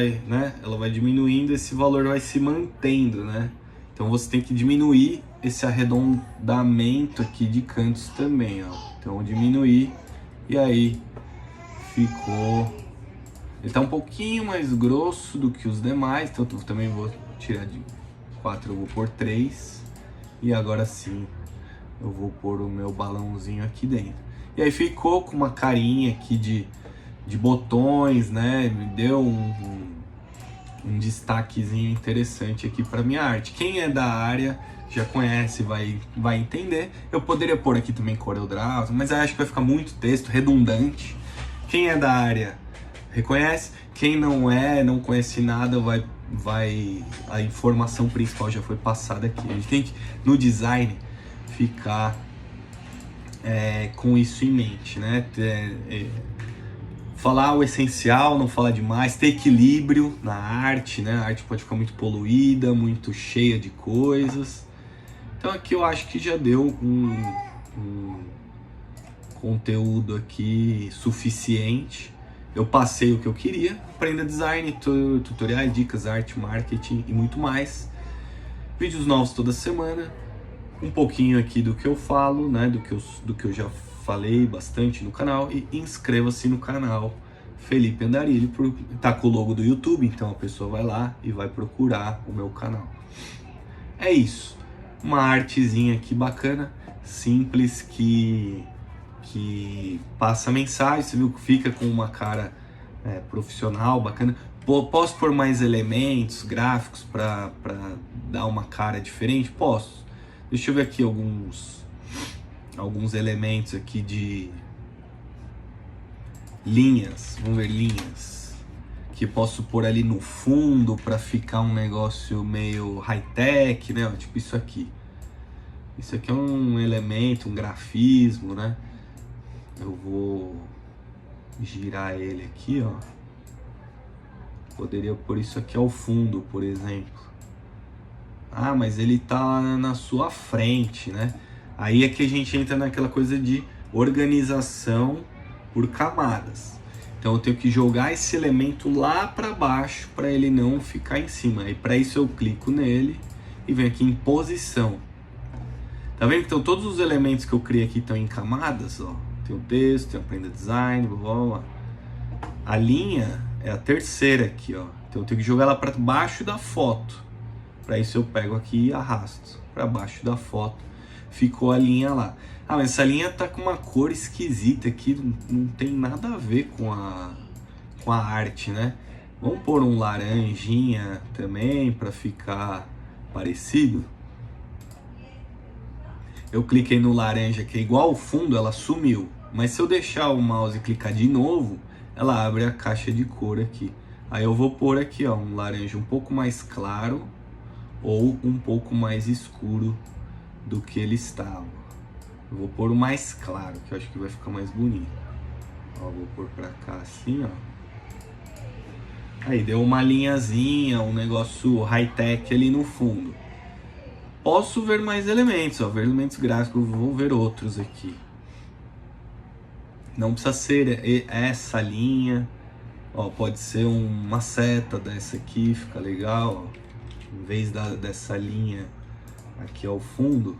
ela vai diminuindo, esse valor vai se mantendo, né? Então você tem que diminuir esse arredondamento aqui de cantos também, ó. Então diminuir e aí ficou... Ele tá um pouquinho mais grosso do que os demais, então eu também vou tirar de 4, eu vou pôr 3. E agora sim eu vou pôr o meu balãozinho aqui dentro. E aí ficou com uma carinha aqui de botões, né? Me deu um destaquezinho interessante aqui para minha arte. Quem é da área já conhece, vai entender. Eu poderia pôr aqui também CorelDRAW, mas acho que vai ficar muito texto, redundante. Quem é da área reconhece. Quem não conhece nada, a informação principal já foi passada aqui. A gente tem que, no design, ficar com isso em mente, né? Falar o essencial, não falar demais, ter equilíbrio na arte, né? A arte pode ficar muito poluída, muito cheia de coisas. Então aqui eu acho que já deu um conteúdo aqui suficiente. Eu passei o que eu queria, aprenda design, tutoriais, dicas, arte, marketing e muito mais. Vídeos novos toda semana, um pouquinho aqui do que eu falo, né? Do que eu já falei bastante no canal, e inscreva-se no canal Felipe Andarilho, tá com o logo do YouTube, então a pessoa vai lá e vai procurar o meu canal. É isso, uma artezinha aqui bacana, simples, que passa mensagem, você viu que fica com uma cara profissional, bacana. Posso pôr mais elementos gráficos para dar uma cara diferente? Posso. Deixa eu ver aqui alguns elementos aqui de linhas, vamos ver linhas, que posso pôr ali no fundo para ficar um negócio meio high-tech, né? Tipo isso aqui. Isso aqui é um elemento, um grafismo, né? Eu vou girar ele aqui, ó. Poderia pôr isso aqui ao fundo, por exemplo. Ah, mas ele tá na sua frente, né? Aí é que a gente entra naquela coisa de organização por camadas. Então eu tenho que jogar esse elemento lá para baixo para ele não ficar em cima. E para isso eu clico nele e venho aqui em posição. Tá vendo? Então todos os elementos que eu criei aqui estão em camadas, ó. Tem o texto, tem o aprenda design, blá, blá, blá. A linha é a terceira aqui, ó. Então eu tenho que jogar ela para baixo da foto. Para isso eu pego aqui e arrasto para baixo da foto. Ficou a linha lá. Ah, mas essa linha tá com uma cor esquisita aqui, não tem nada a ver com a arte, né? Vamos pôr um laranjinha também para ficar parecido. Eu cliquei no laranja, que é igual ao fundo, ela sumiu. Mas se eu deixar o mouse e clicar de novo, ela abre a caixa de cor aqui. Aí eu vou pôr aqui, ó, um laranja um pouco mais claro ou um pouco mais escuro do que ele estava. Eu vou pôr o mais claro, que eu acho que vai ficar mais bonito. Ó, vou pôr pra cá assim, ó. Aí deu uma linhazinha, um negócio high-tech ali no fundo. Posso ver mais elementos, ó, ver elementos gráficos, vou ver outros aqui. Não precisa ser essa linha, ó, pode ser uma seta dessa aqui, fica legal, ó. Em vez dessa linha aqui ao fundo,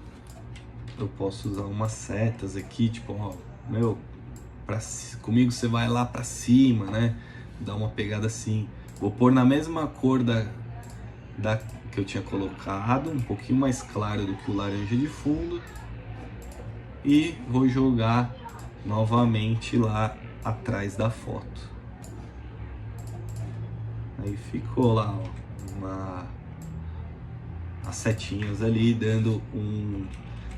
eu posso usar umas setas aqui, tipo, ó, meu, comigo você vai lá pra cima, né? Dá uma pegada assim. Vou pôr na mesma cor da que eu tinha colocado, um pouquinho mais claro do que o laranja de fundo. E vou jogar novamente lá atrás da foto. Aí ficou lá, ó, as setinhas ali dando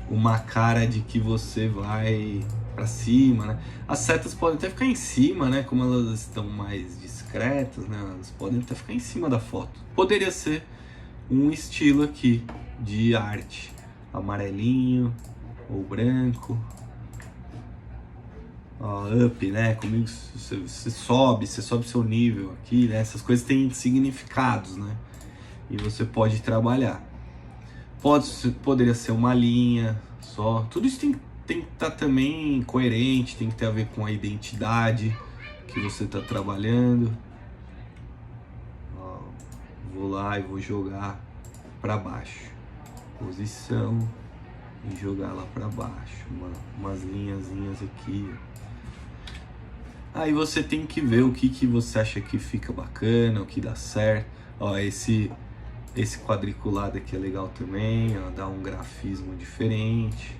uma cara de que você vai pra cima, né? As setas podem até ficar em cima, né? Como elas estão mais discretas, né? Elas podem até ficar em cima da foto. Poderia ser um estilo aqui de arte, amarelinho ou branco. Ó, up, né? Comigo você sobe seu nível aqui, né? Essas coisas têm significados, né? E você pode trabalhar. Poderia ser uma linha só. Tudo isso tem que estar também coerente, tem que ter a ver com a identidade que você está trabalhando. Ó, vou lá e vou jogar para baixo. Posição e jogar lá para baixo. Umas linhazinhas aqui. Aí você tem que ver o que você acha que fica bacana, o que dá certo. Ó, esse quadriculado aqui é legal também, ó, dá um grafismo diferente.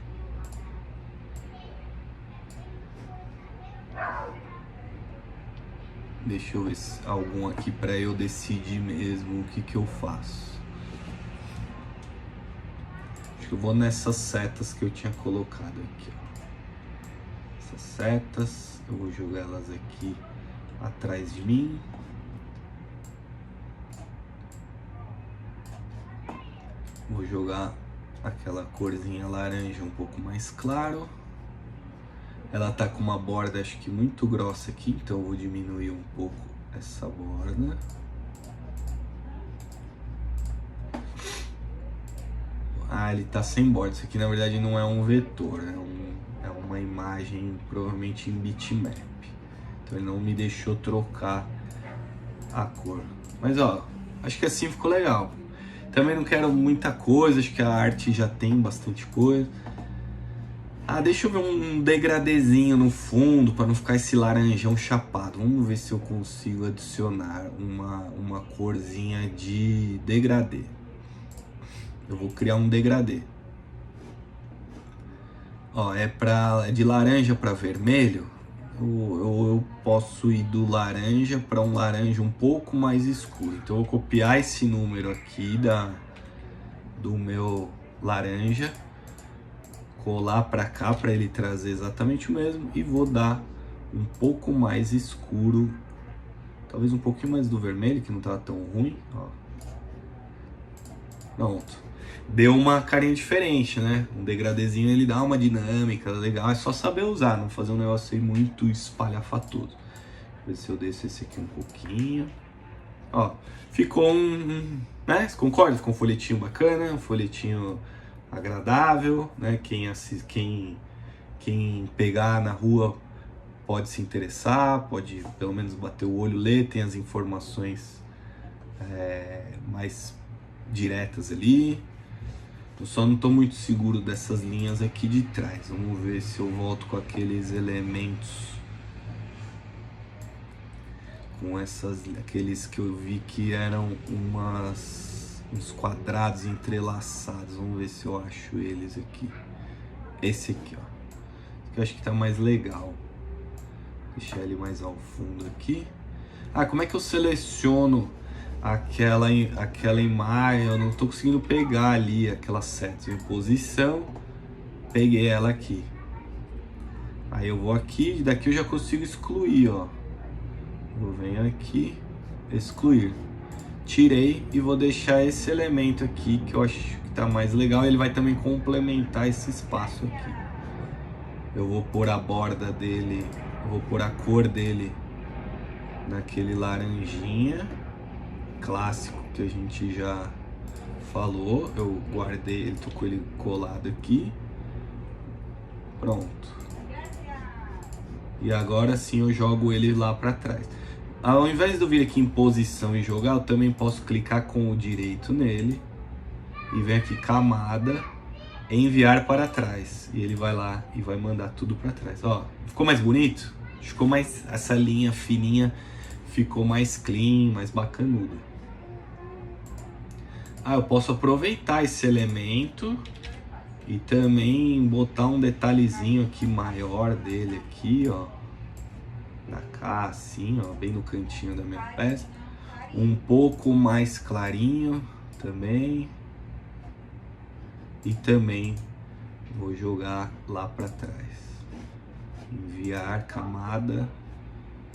Deixa eu ver se algum aqui para eu decidir mesmo o que eu faço. Acho que eu vou nessas setas que eu tinha colocado aqui, ó. Essas setas, eu vou jogar elas aqui atrás de mim. Vou jogar aquela corzinha laranja um pouco mais claro. Ela tá com uma borda acho que muito grossa aqui, então eu vou diminuir um pouco essa borda. Ah, ele tá sem borda. Isso aqui na verdade não é um vetor, é uma imagem provavelmente em bitmap. Então ele não me deixou trocar a cor. Mas ó, acho que assim ficou legal. Também não quero muita coisa, acho que a arte já tem bastante coisa. Ah, deixa eu ver um degradezinho no fundo para não ficar esse laranjão chapado. Vamos ver se eu consigo adicionar uma corzinha de degradê. Eu vou criar um degradê. Ó, é de laranja para vermelho. Eu posso ir do laranja para um laranja um pouco mais escuro. Então eu vou copiar esse número aqui do meu laranja, colar para cá para ele trazer exatamente o mesmo e vou dar um pouco mais escuro, talvez um pouquinho mais do vermelho que não tá tão ruim, ó. Pronto. Deu uma carinha diferente, né? Um degradezinho ele dá uma dinâmica legal, é só saber usar, não fazer um negócio aí muito espalhafatoso. Ver se eu desço esse aqui um pouquinho. Ó, ficou né? Você concorda? Ficou um folhetinho bacana, um folhetinho agradável, né? Quem pegar na rua pode se interessar, pode pelo menos bater o olho, ler, tem as informações mais diretas ali. Eu só não estou muito seguro dessas linhas aqui de trás. Vamos ver se eu volto com aqueles elementos, com aqueles que eu vi que eram uns quadrados entrelaçados. Vamos ver se eu acho eles aqui. Esse aqui, ó. Esse aqui eu acho que tá mais legal. Deixar ele mais ao fundo aqui. Ah, como é que eu seleciono aquela imagem? Eu não tô conseguindo pegar ali aquela seta em posição. Peguei ela aqui. Aí eu vou aqui, daqui eu já consigo excluir, ó. Eu venho aqui, excluir. Tirei e vou deixar esse elemento aqui que eu acho que tá mais legal. Ele vai também complementar esse espaço aqui. Eu vou pôr a borda dele, eu vou pôr a cor dele naquele laranjinha clássico que a gente já falou. Eu guardei, ele tô com ele colado aqui. Pronto. E agora sim eu jogo ele lá para trás. Ao invés de eu vir aqui em posição e jogar, eu também posso clicar com o direito nele e vem aqui camada, enviar para trás. E ele vai lá e vai mandar tudo para trás. Ó, ficou mais bonito? Ficou mais, essa linha fininha ficou mais clean, mais bacanuda. Ah, eu posso aproveitar esse elemento e também botar um detalhezinho aqui maior dele aqui, ó. Pra cá, assim, ó, bem no cantinho da minha peça. Um pouco mais clarinho também. E também vou jogar lá pra trás. Enviar camada,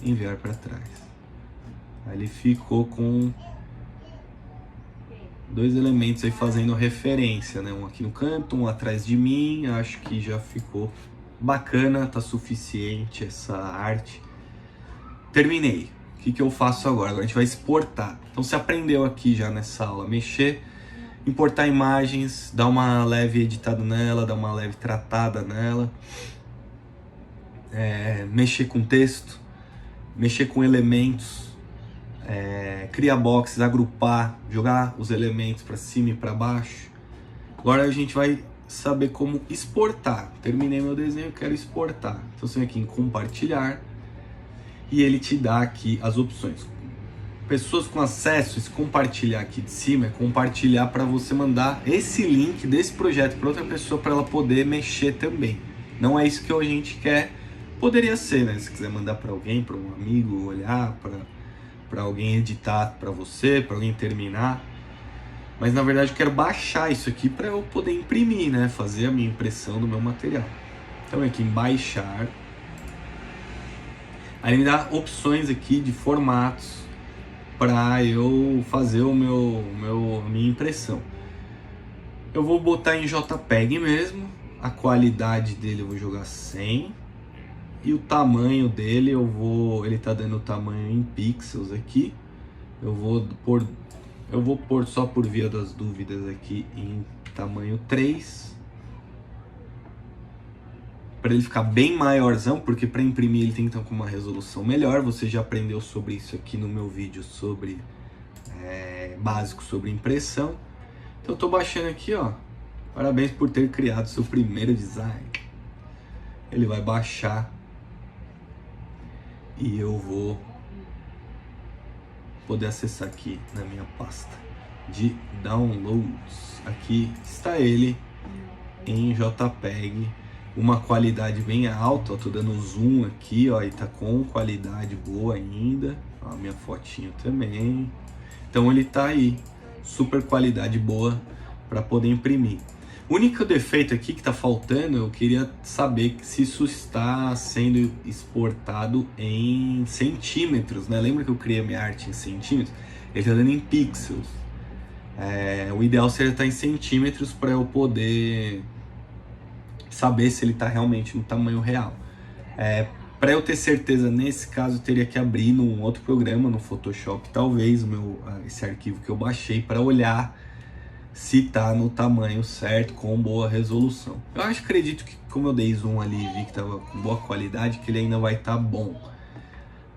enviar pra trás. Aí ele ficou com dois elementos aí fazendo referência, né? Um aqui no canto, um atrás de mim. Acho que já ficou bacana, tá suficiente essa arte. Terminei. O que eu faço agora? Agora a gente vai exportar. Então você aprendeu aqui já nessa aula mexer, importar imagens, dar uma leve editada nela, dar uma leve tratada nela, mexer com texto, mexer com elementos, criar boxes, agrupar, jogar os elementos para cima e para baixo. Agora a gente vai saber como exportar. Terminei meu desenho, quero exportar. Então você vem aqui em compartilhar e ele te dá aqui as opções. Pessoas com acesso, esse compartilhar aqui de cima é compartilhar para você mandar esse link desse projeto para outra pessoa, para ela poder mexer também. Não é isso que a gente quer. Poderia ser, né? Se quiser mandar para alguém, para um amigo olhar, para alguém editar para você, para alguém terminar. Mas na verdade eu quero baixar isso aqui para eu poder imprimir, né? Fazer a minha impressão do meu material. Então aqui em baixar. Aí ele me dá opções aqui de formatos para eu fazer minha impressão. Eu vou botar em JPEG mesmo. A qualidade dele eu vou jogar 100. E o tamanho dele ele tá dando o tamanho em pixels aqui. Eu vou pôr só por via das dúvidas aqui em tamanho 3. Para ele ficar bem maiorzão, porque para imprimir ele tem que estar com uma resolução melhor. Você já aprendeu sobre isso aqui no meu vídeo sobre básico sobre impressão. Então eu tô baixando aqui, ó. Parabéns por ter criado seu primeiro design. Ele vai baixar e eu vou poder acessar aqui na minha pasta de downloads. Aqui está ele em JPEG, uma qualidade bem alta. Ó, tô dando zoom aqui, ó, e tá com qualidade boa ainda. Ó, minha fotinho também. Então ele tá aí, super qualidade boa para poder imprimir. O único defeito aqui que tá faltando, eu queria saber se isso está sendo exportado em centímetros, né? Lembra que eu criei a minha arte em centímetros? Ele tá dando em pixels. O ideal seria estar em centímetros para eu poder saber se ele está realmente no tamanho real. Para eu ter certeza, nesse caso, eu teria que abrir num outro programa, no Photoshop, talvez, esse arquivo que eu baixei, para olhar se está no tamanho certo, com boa resolução. Eu acredito que, como eu dei zoom ali e vi que estava com boa qualidade, que ele ainda vai estar bom.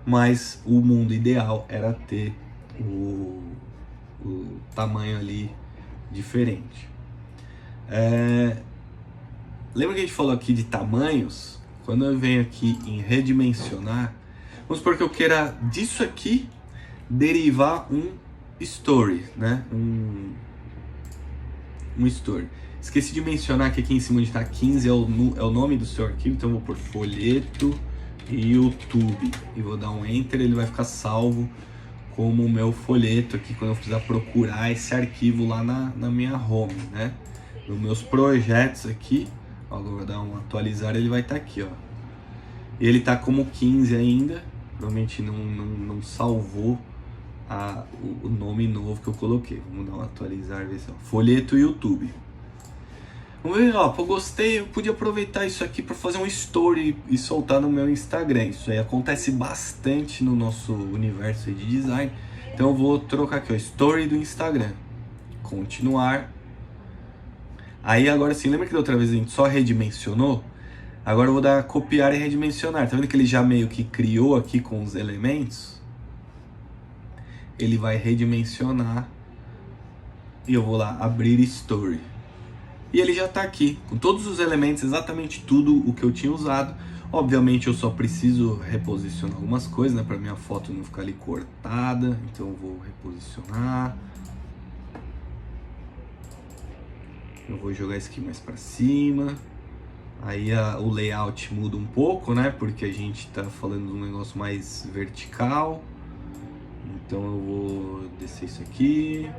Mas o mundo ideal era ter o tamanho ali diferente. Lembra que a gente falou aqui de tamanhos? Quando eu venho aqui em redimensionar, vamos supor que eu queira disso aqui derivar um story, né? Um story. Esqueci de mencionar que aqui em cima onde está 15 é o nome do seu arquivo, então eu vou por folheto e YouTube e vou dar um enter, ele vai ficar salvo como o meu folheto aqui quando eu precisar procurar esse arquivo lá na minha home, né? Nos meus projetos aqui, ó, eu vou dar um atualizar, ele vai estar aqui, ó. E ele tá como 15 ainda, provavelmente não salvou o nome novo que eu coloquei. Vamos dar um atualizar, ver se é folheto YouTube. Vamos ver, ó, pô, gostei, eu podia aproveitar isso aqui para fazer um story e soltar no meu Instagram. Isso aí acontece bastante no nosso universo de design. Então eu vou trocar aqui, ó, story do Instagram. Continuar. Aí agora sim, lembra que da outra vez a gente só redimensionou? Agora eu vou dar copiar e redimensionar. Tá vendo que ele já meio que criou aqui com os elementos? Ele vai redimensionar. E eu vou lá abrir story. E ele já está aqui, com todos os elementos, exatamente tudo o que eu tinha usado. Obviamente eu só preciso reposicionar algumas coisas, né, para minha foto não ficar ali cortada. Então eu vou reposicionar. Eu vou jogar isso aqui mais para cima. Aí o layout muda um pouco, né, porque a gente está falando de um negócio mais vertical. Então eu vou descer isso aqui.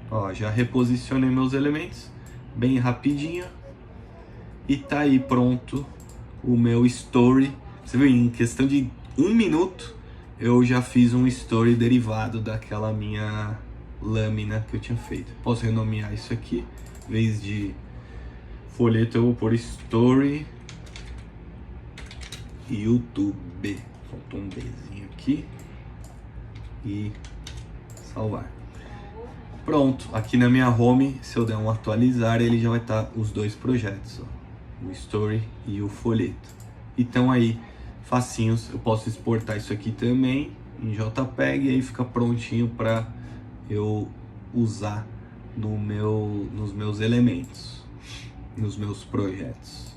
Ó, já reposicionei meus elementos bem rapidinho e tá aí pronto o meu story. Você viu, em questão de 1 minuto eu já fiz um story derivado daquela minha lâmina que eu tinha feito. Posso renomear isso aqui, em vez de folheto eu vou pôr story YouTube. Faltou um Bzinho aqui e salvar. Pronto, aqui na minha home, se eu der um atualizar, ele já vai estar os dois projetos, ó, o story e o folheto. Então aí, facinhos, eu posso exportar isso aqui também em JPEG e aí fica prontinho para eu usar nos meus elementos, nos meus projetos.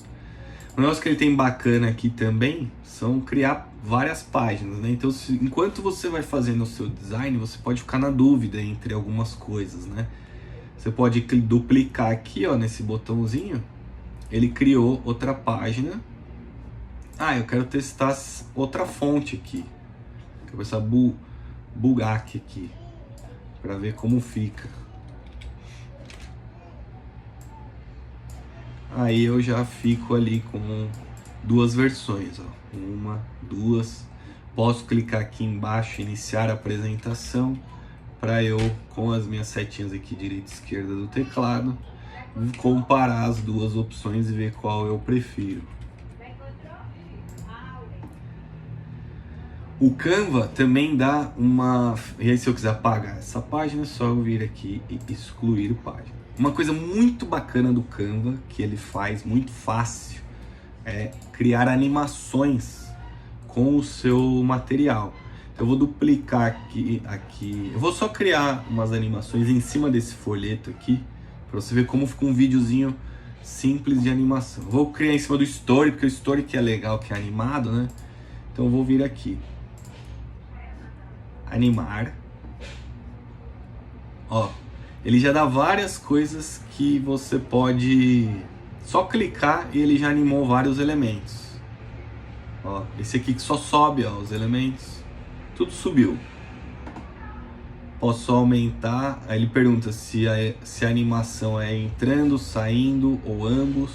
O negócio que ele tem bacana aqui também são criar várias páginas, né? Então, enquanto você vai fazendo o seu design, você pode ficar na dúvida entre algumas coisas, né? Você pode duplicar aqui, ó, nesse botãozinho. Ele criou outra página. Ah, eu quero testar outra fonte aqui. Quero começar a bugar aqui para ver como fica. Aí eu já fico ali com duas versões, ó. 1, 2. Posso clicar aqui embaixo, iniciar a apresentação, para eu, com as minhas setinhas aqui, direita e esquerda do teclado, comparar as duas opções e ver qual eu prefiro. O Canva também dá uma... E aí, se eu quiser apagar essa página, é só eu vir aqui e excluir página. Uma coisa muito bacana do Canva, que ele faz muito fácil, é criar animações com o seu material. Então eu vou duplicar aqui. Eu vou só criar umas animações em cima desse folheto aqui, para você ver como fica um videozinho simples de animação. Vou criar em cima do Story, porque o Story que é legal, que é animado, né? Então eu vou vir aqui. Animar. Ó, ele já dá várias coisas que você pode só clicar e ele já animou vários elementos. Ó, esse aqui que só sobe, ó, os elementos, tudo subiu. Posso aumentar, aí ele pergunta se a animação é entrando, saindo ou ambos,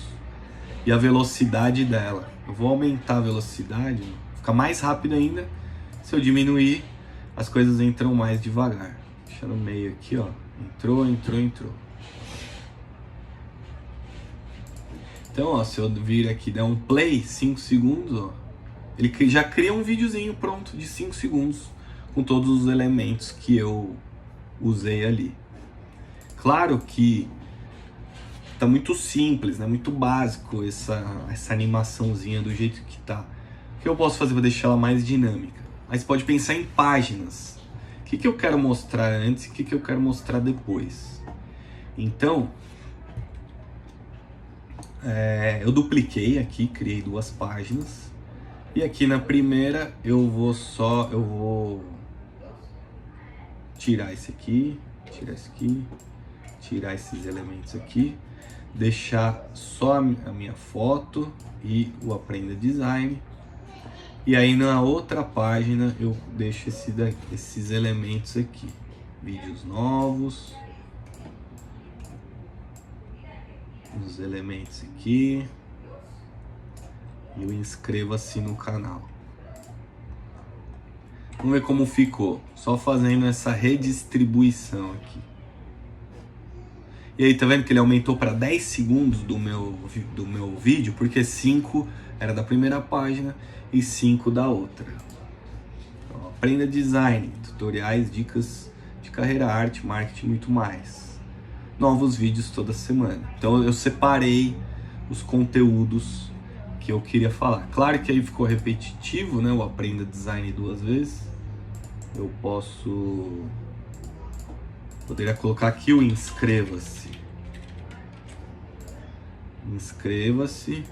e a velocidade dela. Eu vou aumentar a velocidade, fica mais rápido ainda. Se eu diminuir, as coisas entram mais devagar. Deixa no meio aqui, ó. Entrou. Então, ó, se eu vir aqui e der um play, 5 segundos, ó, ele já cria um videozinho pronto de 5 segundos com todos os elementos que eu usei ali. Claro que tá muito simples, né? Muito básico essa animaçãozinha do jeito que tá. O que eu posso fazer para deixar ela mais dinâmica? Mas pode pensar em páginas. O que eu quero mostrar antes e o que eu quero mostrar depois. Então, eu dupliquei aqui, criei 2 páginas. E aqui na primeira eu vou tirar esse aqui, tirar esses elementos aqui, deixar só a minha foto e o Aprenda Design. E aí na outra página eu deixo esses elementos aqui, vídeos novos, os elementos aqui, e eu inscreva-se no canal. Vamos ver como ficou, só fazendo essa redistribuição aqui. E aí, tá vendo que ele aumentou para 10 segundos do meu vídeo, porque 5 era da primeira página e 5 da outra. Então, aprenda design, tutoriais, dicas de carreira, arte, marketing, muito mais. Novos vídeos toda semana. Então eu separei os conteúdos que eu queria falar. Claro que aí ficou repetitivo, né? O aprenda design 2 vezes. Eu poderia colocar aqui o inscreva-se. Inscreva-se.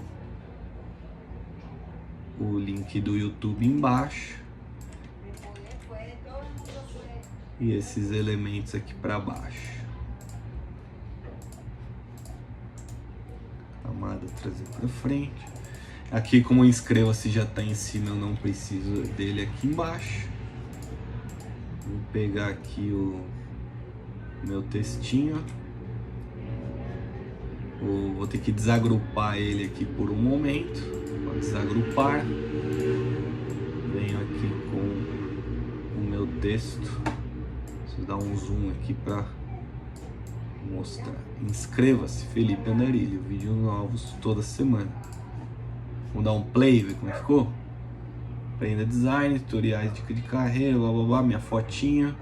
O link do YouTube embaixo. E esses elementos aqui para baixo. Camada trazer para frente. Aqui, como inscreva-se já está em cima, eu não preciso dele aqui embaixo. Vou pegar aqui o meu textinho. Vou ter que desagrupar ele aqui por um momento. Vou desagrupar. Venho aqui com o meu texto. Preciso dar um zoom aqui para mostrar. Inscreva-se, Felipe Andarilho. Vídeos novos toda semana. Vou dar um play, ver como ficou. Aprenda design, tutoriais, dica de carreira, blá blá blá, minha fotinha.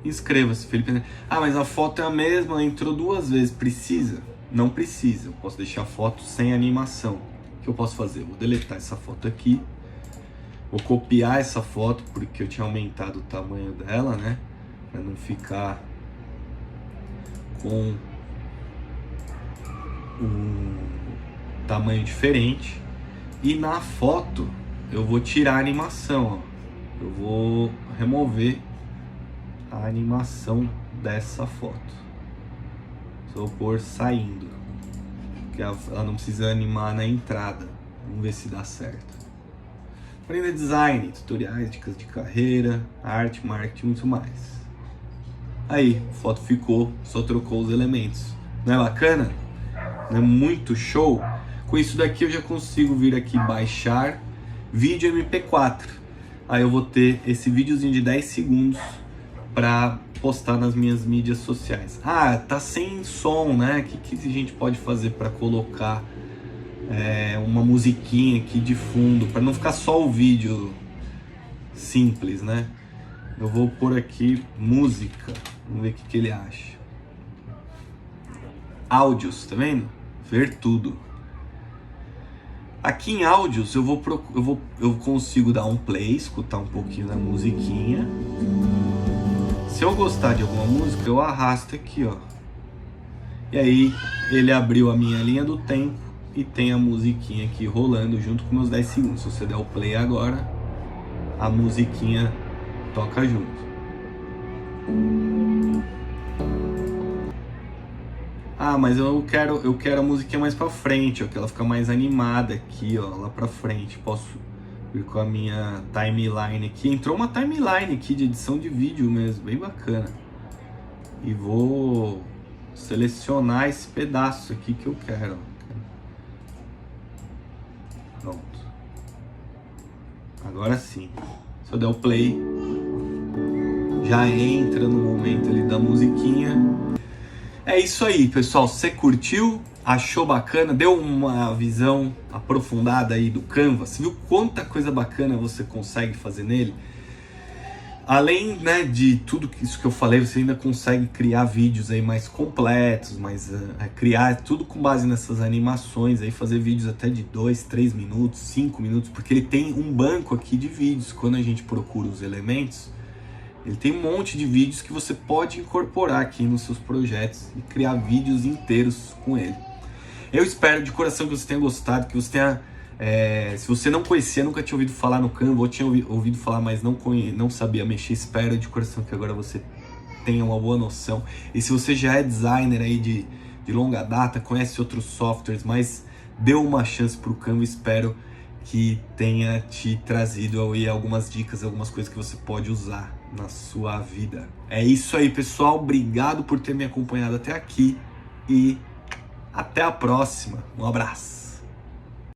Inscreva-se, Felipe Andarilho. Ah, mas a foto é a mesma, entrou 2 vezes. Precisa? Não precisa. Eu posso deixar a foto sem animação. O que eu posso fazer? Vou deletar essa foto aqui. Vou copiar essa foto, porque eu tinha aumentado o tamanho dela, né? Para não ficar com um tamanho diferente. E na foto eu vou tirar a animação, ó. Eu vou remover a animação dessa foto. Só vou pôr saindo, porque ela não precisa animar na entrada. Vamos ver se dá certo. Aprenda design, tutoriais, dicas de carreira, arte, marketing, muito mais. Aí, a foto ficou, só trocou os elementos. Não é bacana? Não é muito show? Com isso daqui eu já consigo vir aqui baixar vídeo MP4. Aí eu vou ter esse videozinho de 10 segundos para postar nas minhas mídias sociais. Ah, tá sem som, né? O que a gente pode fazer para colocar uma musiquinha aqui de fundo, para não ficar só o vídeo simples, né? Eu vou pôr aqui música. Vamos ver o que ele acha. Áudios, tá vendo? Ver tudo. Aqui em áudios eu consigo dar um play, escutar um pouquinho da musiquinha. Se eu gostar de alguma música, eu arrasto aqui, ó. E aí ele abriu a minha linha do tempo e tem a musiquinha aqui rolando junto com meus 10 segundos. Se você der o play agora, a musiquinha toca junto. Ah, mas eu quero a musiquinha mais pra frente, ó, que ela fica mais animada aqui, ó, lá pra frente. Posso ir com a minha timeline aqui. Entrou uma timeline aqui de edição de vídeo mesmo, bem bacana. E vou selecionar esse pedaço aqui que eu quero. Pronto. Agora sim. Se eu der o play, já entra no momento ali da musiquinha. É isso aí, pessoal. Se você curtiu, achou bacana, deu uma visão aprofundada aí do Canva, você viu quanta coisa bacana você consegue fazer nele? Além, né, de tudo isso que eu falei, você ainda consegue criar vídeos aí mais completos, criar tudo com base nessas animações, aí fazer vídeos até de 2, 3 minutos, 5 minutos, porque ele tem um banco aqui de vídeos. Quando a gente procura os elementos, ele tem um monte de vídeos que você pode incorporar aqui nos seus projetos e criar vídeos inteiros com ele. Eu espero de coração que você tenha gostado, que você tenha... se você não conhecia, nunca tinha ouvido falar no Canva, ou tinha ouvido falar, mas não sabia mexer, espero de coração que agora você tenha uma boa noção. E se você já é designer aí de longa data, conhece outros softwares, mas deu uma chance para o Canva, espero que tenha te trazido aí algumas dicas, algumas coisas que você pode usar na sua vida. É isso aí, pessoal. Obrigado por ter me acompanhado até aqui e até a próxima. Um abraço.